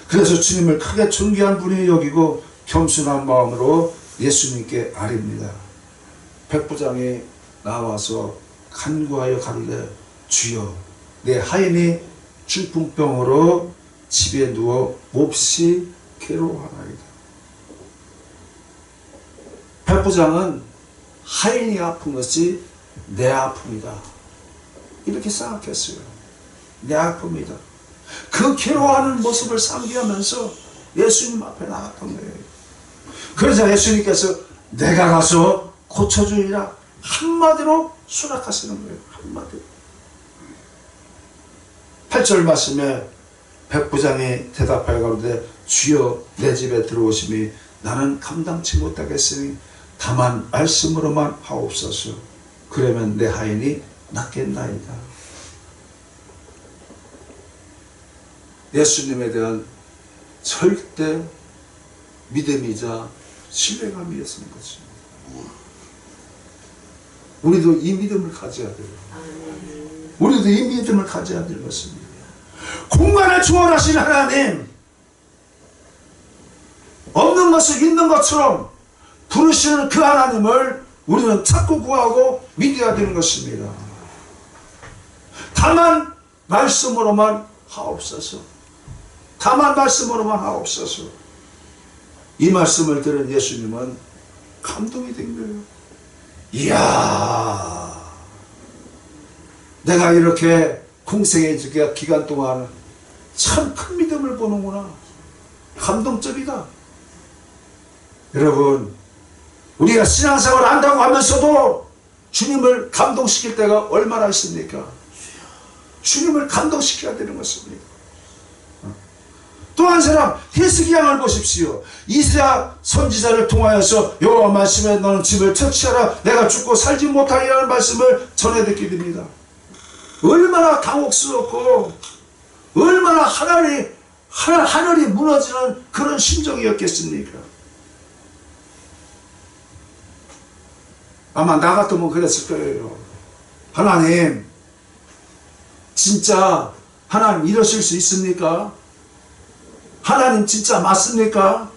그래서 주님을 크게 존귀한 분이 여기고 겸손한 마음으로 예수님께 아뢰입니다. 백부장이 나와서 간구하여 가로되 주여 내 하인이 중풍병으로 집에 누워 몹시 괴로워하나이다. 백부장은 하인이 아픈 것이 내 아픔이다 이렇게 생각했어요. 내 아픔이다. 그 괴로워하는 모습을 상기하면서 예수님 앞에 나갔던 거예요. 그러자 예수님께서 내가 가서 고쳐주리라 한마디로 수락하시는 거예요. 한마디로. 8절 말씀에 백부장이 대답하여 가로되 주여 내 집에 들어오심이 나는 감당치 못하겠으니 다만 말씀으로만 하옵소서. 그러면 내 하인이 낫겠나이다. 예수님에 대한 절대 믿음이자 신뢰감이었던 것입니다. 우리도 이 믿음을 가져야 돼요. 우리도 이 믿음을 가져야 될 것입니다. 공간을 초월하신 하나님, 없는 것을 있는 것처럼 부르시는 그 하나님을 우리는 찾고 구하고 믿어야 되는 것입니다. 다만 말씀으로만 하옵소서. 다만 말씀으로만 하옵소서. 이 말씀을 들은 예수님은 감동이 된 거예요. 이야, 내가 이렇게 공생의 기간 동안 참 큰 믿음을 보는구나. 감동적이다. 여러분, 우리가 신앙생활을 한다고 하면서도 주님을 감동시킬 때가 얼마나 있습니까? 주님을 감동시켜야 되는 것입니다. 또 한 사람 히스기야를 보십시오. 이사야 선지자를 통하여서 여호와 말씀에 너는 집을 처치하라 내가 죽고 살지 못하리라는 말씀을 전해 듣게 됩니다. 얼마나 당혹스럽고 얼마나 하늘이 무너지는 그런 심정이었겠습니까? 아마 나 같으면 그랬을 거예요. 하나님, 진짜 하나님 이러실 수 있습니까? 하나님 진짜 맞습니까?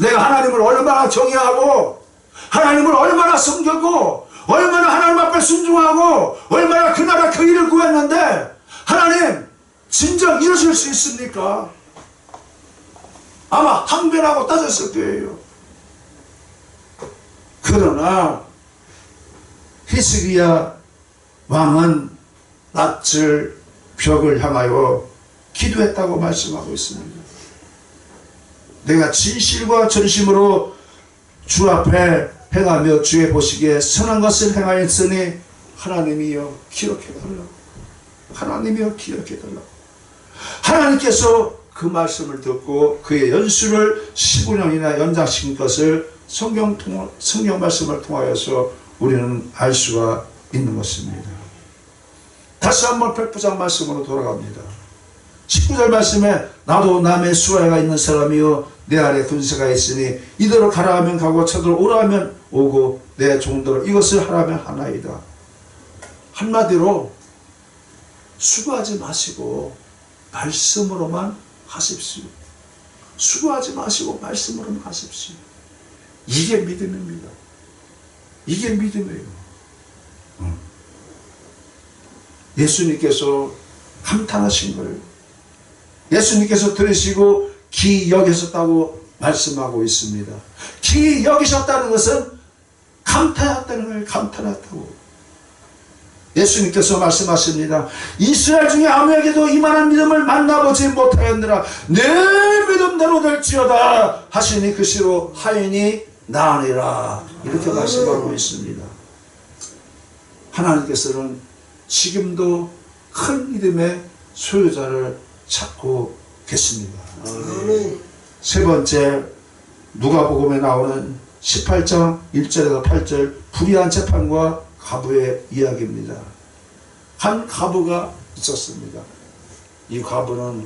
내가 하나님을 얼마나 경외하고 하나님을 얼마나 섬겼고 얼마나 하나님 앞에 순종하고 얼마나 그 나라 그 일을 구했는데 하나님 진정 이러실 수 있습니까? 아마 항변하고 따졌을 거예요. 그러나 히스기야 왕은 낯을 벽을 향하여 기도했다고 말씀하고 있습니다. 내가 진실과 전심으로 주 앞에 행하며 주의 보시기에 선한 것을 행하였으니 하나님이여 기억해달라고. 하나님이여 기억해달라고. 하나님께서 그 말씀을 듣고 그의 연수를 15년이나 연장시킨 것을 성경 말씀을 통하여서 우리는 알 수가 있는 것입니다. 다시 한번 백부장 말씀으로 돌아갑니다. 19절 말씀에 나도 남의 수하가 있는 사람이요 내 아래 군사가 있으니 이대로 가라 하면 가고 저대로 오라 하면 오고 내 종대로 이것을 하라면 하나이다. 한마디로 수고하지 마시고 말씀으로만 하십시오. 수고하지 마시고 말씀으로만 하십시오. 이게 믿음입니다. 이게 믿음이에요. 예수님께서 감탄하신 거예요. 예수님께서 들으시고 기 여기셨다고 말씀하고 있습니다. 기 여기셨다는 것은 감탄했다는 거예요. 감탄했다고. 예수님께서 말씀하십니다. 이스라엘 중에 아무에게도 이만한 믿음을 만나보지 못하였느라 내 믿음대로 될지어다 하시니 그 시로 하인이 나으니라 이렇게 말씀하고 있습니다. 하나님께서는 지금도 큰 믿음의 소유자를 찾고 계십니다. 세 번째, 누가복음에 나오는 18장 1절에서 8절 불의한 재판과 과부의 이야기입니다. 한 과부가 있었습니다. 이 과부는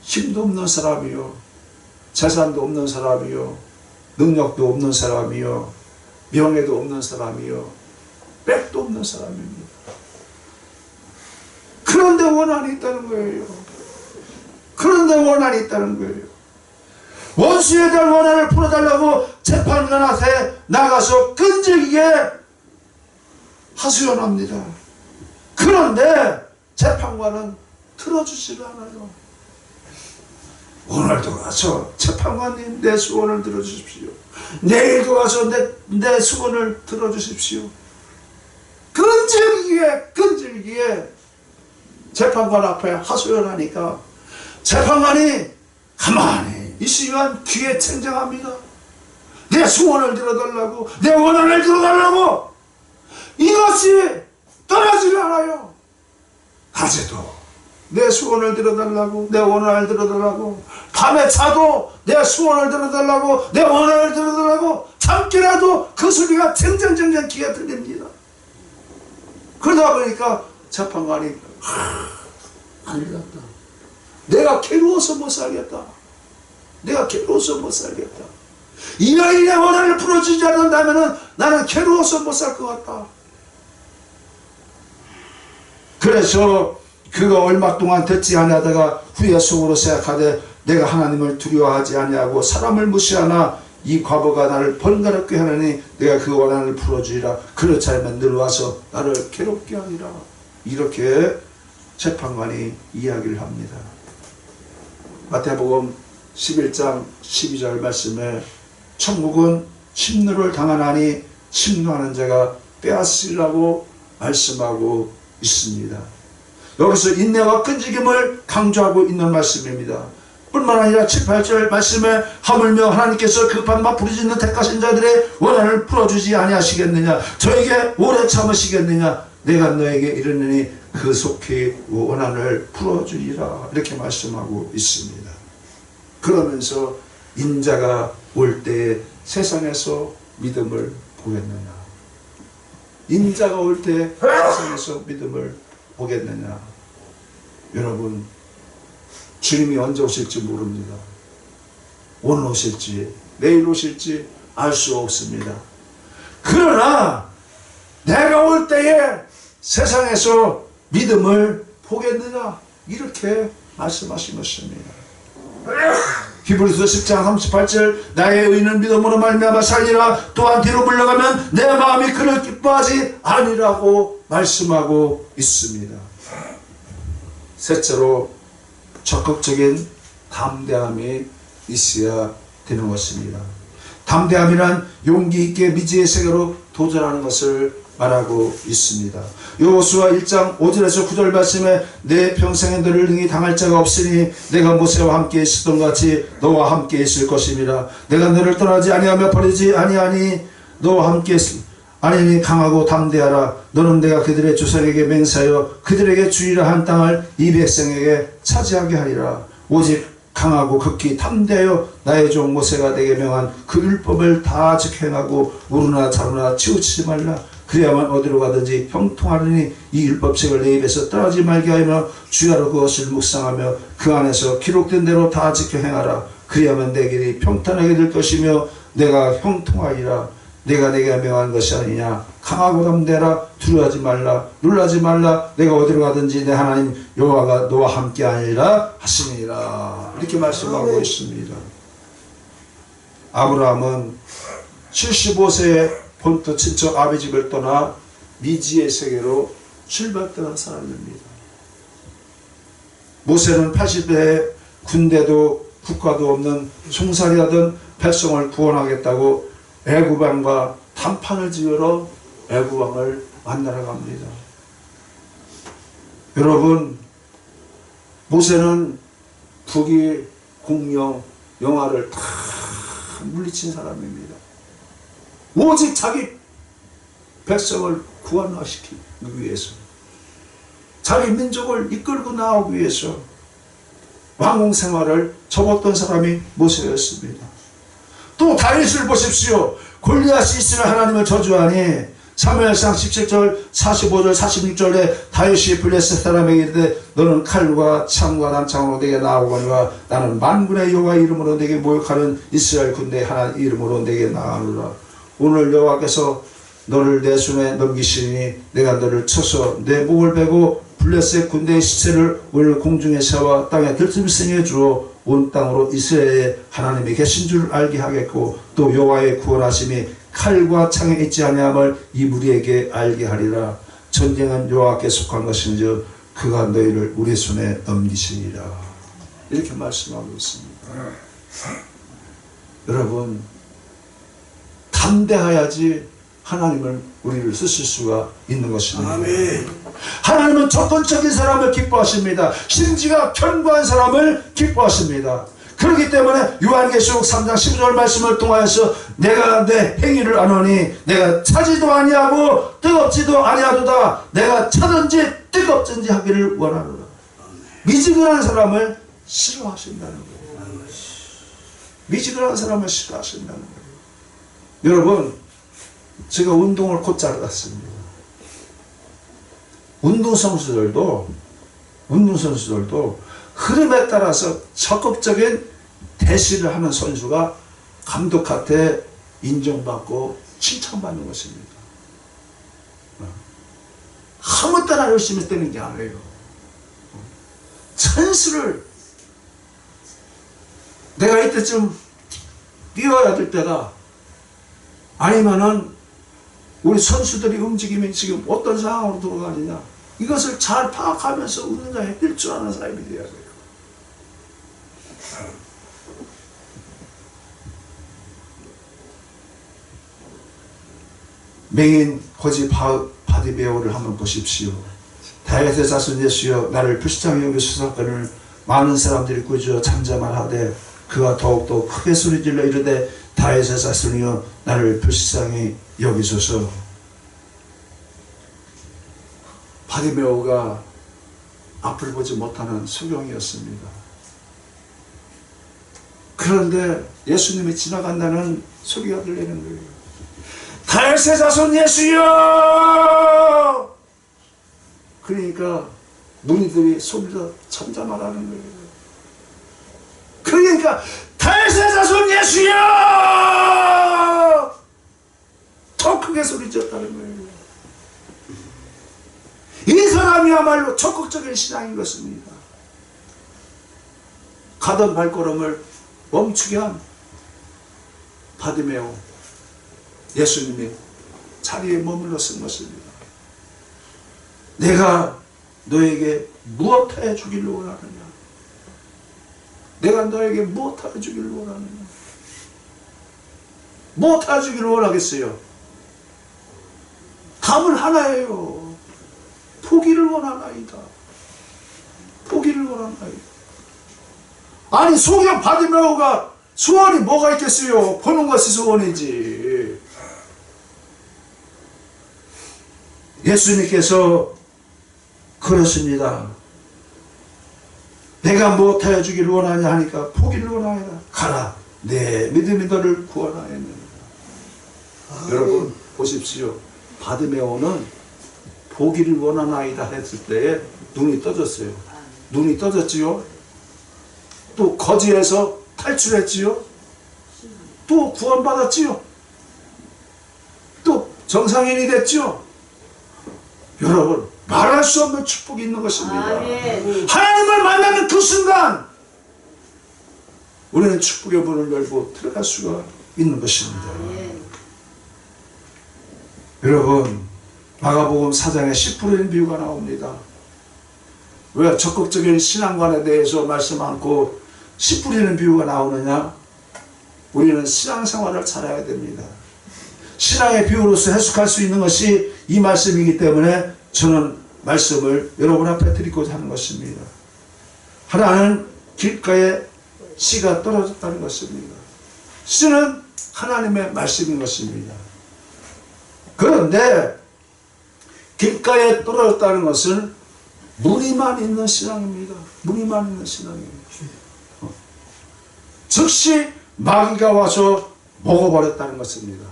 힘도 없는 사람이요, 재산도 없는 사람이요, 능력도 없는 사람이요, 명예도 없는 사람이요, 빽도 없는 사람입니다. 그런데 원한이 있다는 거예요. 그런데 원한이 있다는 거예요. 원수에 대한 원한을 풀어달라고 재판관 앞에 나가서 끈질기게 하소연합니다. 그런데 재판관은 들어주지를 않아요. 오늘도 가서 재판관님 내 소원을 들어주십시오. 내일도 가서 내 소원을 들어주십시오. 끈질기게 재판관 앞에 하소연하니까 재판관이 가만히 있으면 귀에 챙정합니다. 내 소원을 들어달라고, 내 원한을 들어달라고. 이것이 떠나지를 않아요. 낮에도 내 소원을 들어달라고, 내 원한을 들어달라고, 밤에 자도 내 소원을 들어달라고, 내 원한을 들어달라고, 잠기라도 그 소리가 쟁쟁쟁쟁 귀에 들립니다. 그러다 보니까 재판관이 안 되겠다. 내가 괴로워서 못 살겠다. 내가 괴로워서 못 살겠다. 이 여인의 원한을 풀어주지 않는다면 나는 괴로워서 못 살 것 같다. 그래서 그가 얼마 동안 듣지 아니하다가 후에 속으로 생각하되 내가 하나님을 두려워하지 아니하고 사람을 무시하나 이 과부가 나를 번거롭게 하느니 내가 그 원한을 풀어주리라. 그렇지 않으면 늘 와서 나를 괴롭게 하리라. 이렇게 재판관이 이야기를 합니다. 마태복음 11장 12절 말씀에 천국은 침노를 당하나니 침노하는 자가 빼앗으리라고 말씀하고 있습니다. 여기서 인내와 끈질김을 강조하고 있는 말씀입니다. 뿐만 아니라 7, 8절 말씀에 하물며 하나님께서 급한 바 부르짖는 택하신 자들의 원한을 풀어주지 아니하시겠느냐, 저에게 오래 참으시겠느냐, 내가 너에게 이르느니 그 속히 원한을 풀어주리라. 이렇게 말씀하고 있습니다. 그러면서 인자가 올 때에 세상에서 믿음을 보겠느냐, 인자가 올 때 세상에서 믿음을 보겠느냐. 여러분, 주님이 언제 오실지 모릅니다. 오늘 오실지 내일 오실지 알 수 없습니다. 그러나 내가 올 때에 세상에서 믿음을 보겠느냐, 이렇게 말씀하신 것입니다. 히브리서 10장 38절 나의 의인은 믿음으로 말미암아 살리라. 또한 뒤로 물러가면 내 마음이 그를 기뻐하지 아니라고 말씀하고 있습니다. 셋째로 적극적인 담대함이 있어야 되는 것입니다. 담대함이란 용기 있게 미지의 세계로 도전하는 것을 말하고 있습니다. 여호수아 1장 5절에서 9절 말씀에 내 평생에 너를 능히 당할 자가 없으니 내가 모세와 함께 있었던 것 같이 너와 함께 있을 것입니다. 내가 너를 떠나지 아니하며 버리지 아니하니 너와 함께 아니니 강하고 담대하라. 너는 내가 그들의 조상에게 맹세하여 그들에게 주리라 한 땅을 이 백성에게 차지하게 하리라. 오직 강하고 극히 담대하여 나의 종 모세가 내게 명한 그 율법을 다 지켜 행하고 우르나 자르나 치우치지 말라. 그래야만 어디로 가든지 형통하느니 이 율법책을 내 입에서 떠나지 말게 하며 주야로 그것을 묵상하며 그 안에서 기록된 대로 다 지켜 행하라. 그래야만 내 길이 평탄하게 될 것이며 내가 형통하리라. 내가 내게 명한 것이 아니냐. 강하고 담대라. 두려워하지 말라. 놀라지 말라. 내가 어디로 가든지 내 하나님 여호와가 너와 함께 하리라 하시니라. 이렇게 말씀하고 있습니다. 아브라함은 75세에 본토 친척 아비 집을 떠나 미지의 세계로 출발했던 사람입니다. 모세는 80세에 군대도 국가도 없는 송사리하던 백성을 구원하겠다고 애굽왕과談판을 지으러 애굽왕을 만나러 갑니다. 여러분, 모세는 북이 공영 영화를 다 물리친 사람입니다. 오직 자기 백성을 구원시키기 위해서, 자기 민족을 이끌고 나오기 위해서 왕궁 생활을 접었던 사람이 모세였습니다. 또 다윗을 보십시오. 골리앗이 있으면 하나님을 저주하니 사무엘상 17절 45절 46절에 다윗이 블레셋 사람에게 이르되 너는 칼과 창과 난창으로 내게 나아오거니와 나는 만군의 여호와 이름으로 내게 모욕하는 이스라엘 군대의 하나님 이름으로 내게 나아오노라. 오늘 여호와께서 너를 내 손에 넘기시니 내가 너를 쳐서 내 목을 베고 블레셋 군대의 시체를 오늘 공중에 세워 땅에 들짐승에 주어 온 땅으로 이스라엘의 하나님이 계신 줄 알게 하겠고 또 여호와의 구원하심이 칼과 창에 있지 아니함을 이 무리에게 알게 하리라. 전쟁은 여호와께 속한 것인즉 그가 너희를 우리 손에 넘기시니라. 이렇게 말씀하고 있습니다. 여러분, 담대해야지 하나님을 우리를 쓰실 수가 있는 것입니다. 아멘. 하나님은 조건적인 사람을 기뻐하십니다. 심지가 견고한 사람을 기뻐하십니다. 그렇기 때문에 요한계시록 3장 15절 말씀을 통하여서 내가 내 행위를 아노니 내가 차지도 아니하고 뜨겁지도 아니하도다. 내가 차든지 뜨겁든지 하기를 원하노라. 미지근한 사람을 싫어하신다는 거예요. 미지근한 사람을 싫어하신다는 거예요. 여러분, 제가 운동을 곧잘 갔습니다. 운동선수들도 흐름에 따라서 적극적인 대시를 하는 선수가 감독한테 인정받고 칭찬받는 것입니다. 아무 때나 열심히 뛰는 게 아니에요. 찬스를 내가 이때쯤 뛰어야 될 때다. 아니면은 우리 선수들이 움직임이 지금 어떤 상황으로 들어가느냐, 이것을 잘 파악하면서 운동장에 뛸 줄 아는 사람이 되어야 돼요. 맹인 거지 바디메오를 한번 보십시오. 다윗의 자손 예수여 나를 불쌍히 여기소서 하거늘 많은 사람들이 꾸짖어 잠잠만 하되 그가 더욱더 크게 소리질러 이르되 다윗의 자손이여 나를 불쌍히 여기소서. 바디메오가 앞을 보지 못하는 수경이었습니다. 그런데 예수님이 지나간다는 소리가 들리는 거예요. 다윗의 자손 예수여! 그러니까 무리들이 소리로 잠잠하라는 거예요. 그러니까 다윗의 자손 예수여! 더 크게 소리쳤다는 거예요. 이 사람이야말로 적극적인 신앙인 것입니다. 가던 발걸음을 멈추게 한 바디메오, 예수님이 자리에 머물러 쓴 것입니다. 내가 너에게 무엇 해주기를 원하느냐? 내가 너에게 무엇 해주기를 원하느냐? 무엇 해주기를 원하겠어요? 답은 하나예요. 포기를 원하나이다. 포기를 원하나이다. 아니, 소경 바디메오가 소원이 뭐가 있겠어요? 보는 것이 소원이지. 예수님께서 그렇습니다. 내가 무엇 하여 주기를 원하냐 하니까 포기를 원하여라. 가라. 내 믿음이 너를 구원하였느니라. 여러분 보십시오. 바드메오는 보기를 원하나이다 했을 때에 눈이 떠졌어요. 눈이 떠졌지요. 또 거지에서 탈출했지요. 또 구원받았지요. 또 정상인이 됐지요. 여러분, 말할 수 없는 축복이 있는 것입니다. 하나님을 만나는 그 순간 우리는 축복의 문을 열고 들어갈 수가 있는 것입니다. 여러분, 마가복음 4장에 씨 뿌리는 비유가 나옵니다. 왜 적극적인 신앙관에 대해서 말씀 않고 씨 뿌리는 비유가 나오느냐? 우리는 신앙생활을 잘해야 됩니다. 신앙의 비유로서 해석할 수 있는 것이 이 말씀이기 때문에 저는 말씀을 여러분 앞에 드리고자 하는 것입니다. 하나는 길가에 씨가 떨어졌다는 것입니다. 씨는 하나님의 말씀인 것입니다. 그런데 길가에 떨어졌다는 것은 무늬만 있는 신앙입니다. 무늬만 있는 신앙입니다. 즉시 마귀가 와서 먹어버렸다는 것입니다.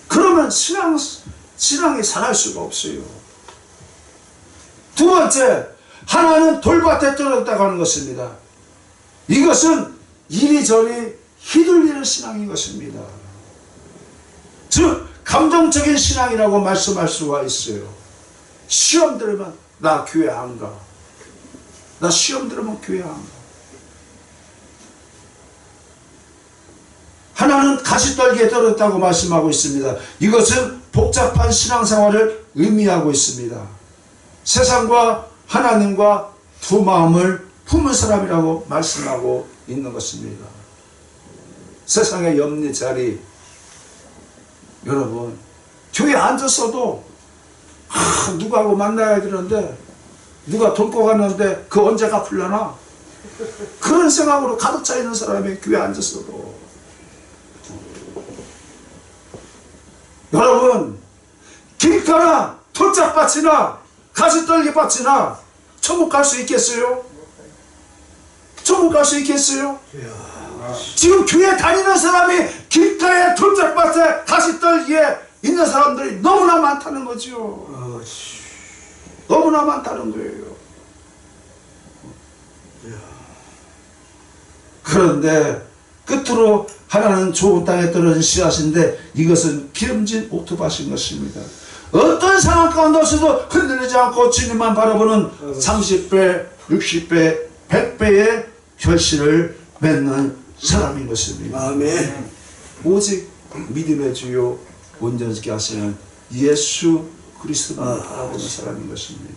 그러면 신앙이 살아날 수가 없어요. 두 번째, 하나는 돌밭에 떨어졌다고 하는 것입니다. 이것은 이리저리 휘둘리는 신앙인 것입니다. 즉 감정적인 신앙이라고 말씀할 수가 있어요. 시험 들으면 나 교회 안 가. 나 시험 들으면 교회 안 가. 하나는 가시떨기에 떨어졌다고 말씀하고 있습니다. 이것은 복잡한 신앙생활을 의미하고 있습니다. 세상과 하나님과 두 마음을 품은 사람이라고 말씀하고 있는 것입니다. 세상의 염려자리, 여러분 교회에 앉았어도 누구하고 만나야 되는데 누가 돈고 갔는데 그 언제 갚으려나 그런 생각으로 가득 차 있는 사람이 교회에 앉았어도 여러분 길가나 돌짝밭이나 가시떨기밭이나 천국 갈 수 있겠어요? 천국 갈 수 있겠어요? 지금 교회 다니는 사람이 길가에 돌짝밭에 가시떨기에 있는 사람들이 너무나 많다는 거죠. 너무나 많다는 거예요. 그런데 끝으로 하나는 좋은 땅에 떨어진 씨앗인데 이것은 기름진 오토밭인 것입니다. 어떤 상황 가운데서도 흔들리지 않고 주님만 바라보는 30배, 60배, 100배의 결실을 맺는 사람인 것입니다. 아멘. 오직 믿음의 주요 온전케 하시는 예수 그리스도만 바라보는 사람인 것입니다.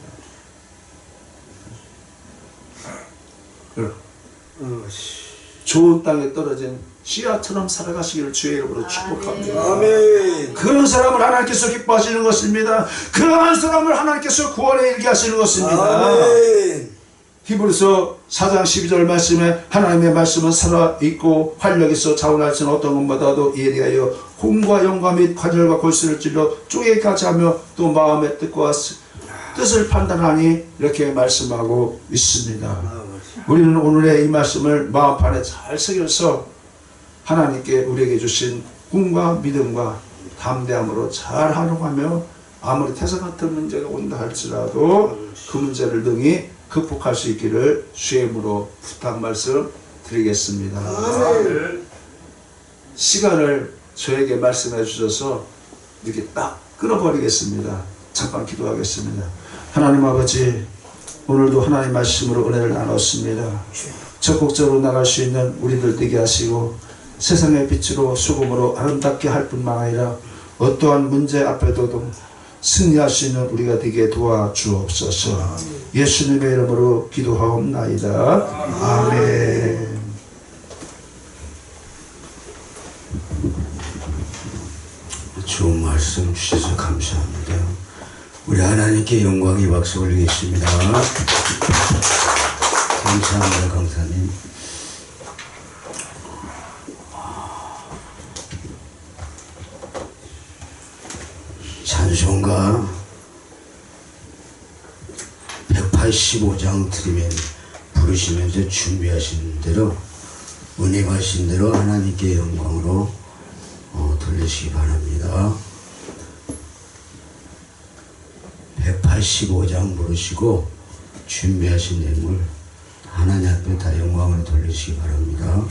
좋은 땅에 떨어진 씨앗처럼 살아가시기를 주의 이름으로 축복합니다. 아멘. 그런 사람을 하나님께서 기뻐하시는 것입니다. 그러한 사람을 하나님께서 구원에 이르게 하시는 것입니다. 아멘. 히브리서 4장 12절 말씀에 하나님의 말씀은 살아있고 활력있어 자원할 수는 어떤 것보다도 이에 대하여 혼과 영과 및 관절과 골수를 찔러 쪼개기까지 하며 또 마음의 뜻을 판단하니 이렇게 말씀하고 있습니다. 우리는 오늘의 이 말씀을 마음판에 잘 새겨서 하나님께 우리에게 주신 꿈과 믿음과 담대함으로 잘 활용하며 아무리 태산 같은 문제가 온다 할지라도 그 문제를 능히 극복할 수 있기를 주의 이름으로 부탁 말씀 드리겠습니다. 시간을 저에게 말씀해 주셔서 이렇게 딱 끊어버리겠습니다. 잠깐 기도하겠습니다. 하나님 아버지, 오늘도 하나님 말씀으로 은혜를 나눴습니다. 적극적으로 나갈 수 있는 우리들 되게 하시고 세상의 빛으로 소금으로 아름답게 할 뿐만 아니라 어떠한 문제 앞에도 승리할 수 있는 우리가 되게 도와주옵소서. 예수님의 이름으로 기도하옵나이다. 아멘. 좋은 말씀 주셔서 감사합니다. 우리 하나님께 영광의 박수 올리겠습니다. 감사합니다, 강사님. 찬송가 185장 드리면 부르시면서 준비하신 대로 은혜 가신 대로 하나님께 영광으로 돌리시기 바랍니다. 185장 부르시고 준비하신 내용을 하나님 앞에 다 영광을 돌리시기 바랍니다.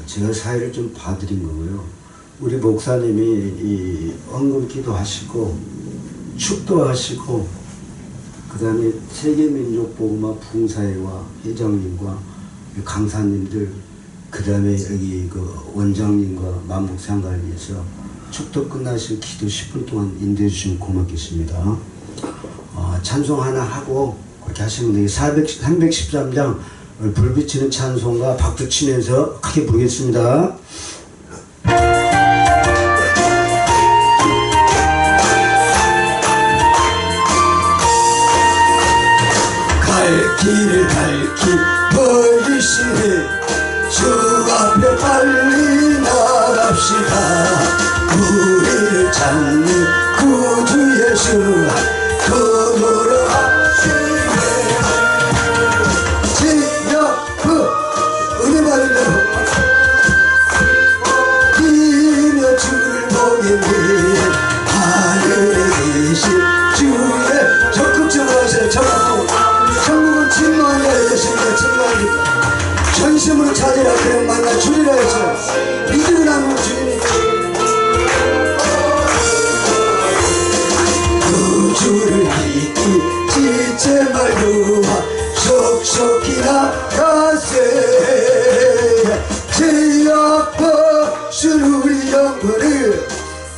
제가 사회를 좀 봐드린 거고요. 우리 목사님이 이 헌금기도 하시고 축도하시고 그 다음에 세계민족보고마 부흥사회와 회장님과 강사님들 그 다음에 여기 그 원장님과 만복상가를 위해서 축도 끝나시고 기도 10분 동안 인도해 주시면 고맙겠습니다. 찬송 하나 하고 그렇게 하시면 되겠습니다. 313장 불비치는 찬송과 박수 치면서 크게 부르겠습니다. 갈 길을 밝히 벌리시네 주 앞에 빨리 나갑시다. 우리를 찾는 구주 예수 그노를 하시네 지역부 은혜 받으려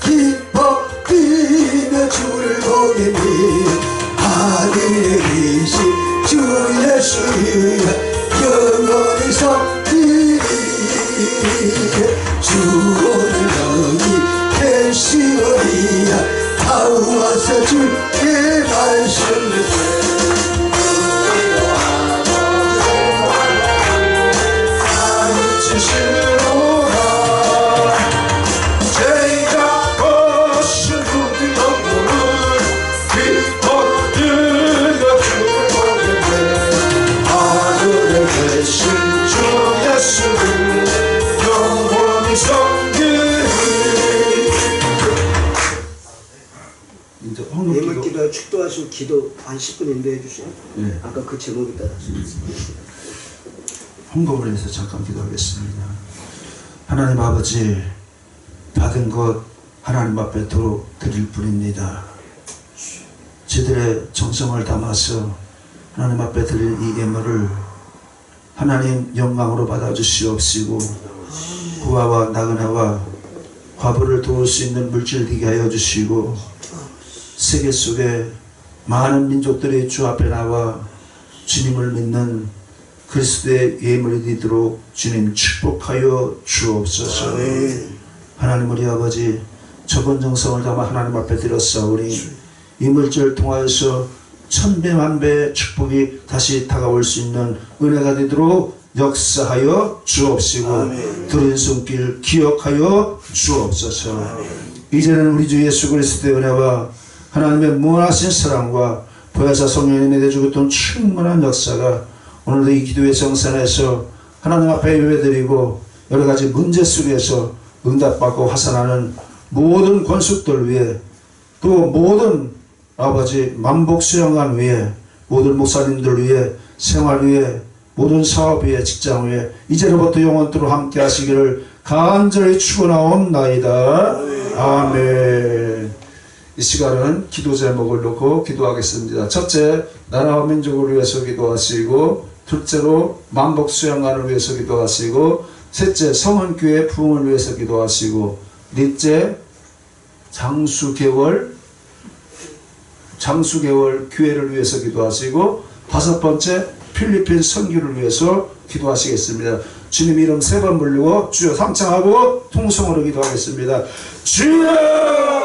기뻐 뛰며 주를 보겠니 하늘에 계신 주 예수여 영원히 섬기리 주 오늘 너희 계시오리야 다 와서 주께 말씀을 예물기도 축도하시고 기도 한 10분 인도해 주세요. 네. 아까 그 제목에 따라서. 헌금을 해서 잠깐 기도하겠습니다. 하나님 아버지, 받은 것 하나님 앞에 드릴 뿐입니다. 저들의 정성을 담아서 하나님 앞에 드릴 이 예물을 하나님 영광으로 받아주시옵시고 부하와 나그네와 과부를 도울 수 있는 물질 되게 하여 주시고 세계 속에 많은 민족들이 주 앞에 나와 주님을 믿는 그리스도의 예물이 되도록 주님 축복하여 주옵소서. 하나님 우리 아버지 적은 정성을 담아 하나님 앞에 드렸사오니 이 물질을 통하여서 천배만배의 축복이 다시 다가올 수 있는 은혜가 되도록 역사하여 주옵시고 들은 손길 기억하여 주옵소서. 이제는 우리 주 예수 그리스도의 은혜와 하나님의 무한하신 사랑과 보혜사 성령이 내주고 있던 충만한 역사가 오늘도 이 기도의 정산에서 하나님 앞에 예배드리고 여러가지 문제 속에서 응답받고 화산하는 모든 권속들 위해 또 모든 아버지 만복수양관 위해 모든 목사님들 위해 생활 위해 모든 사업 위해 직장 위해 이제로부터 영원토록 함께 하시기를 간절히 축원하옵나이다. 아멘. 이 시간은 기도 제목을 놓고 기도하겠습니다. 첫째, 나라와 민족을 위해서 기도하시고, 둘째로 만복수양관을 위해서 기도하시고, 셋째, 성원교회 부흥을 위해서 기도하시고, 넷째, 장수개월 교회를 위해서 기도하시고, 다섯 번째, 필리핀 선교를 위해서 기도하시겠습니다. 주님 이름 3번 부르고 주여 삼창하고 통성으로 기도하겠습니다. 주여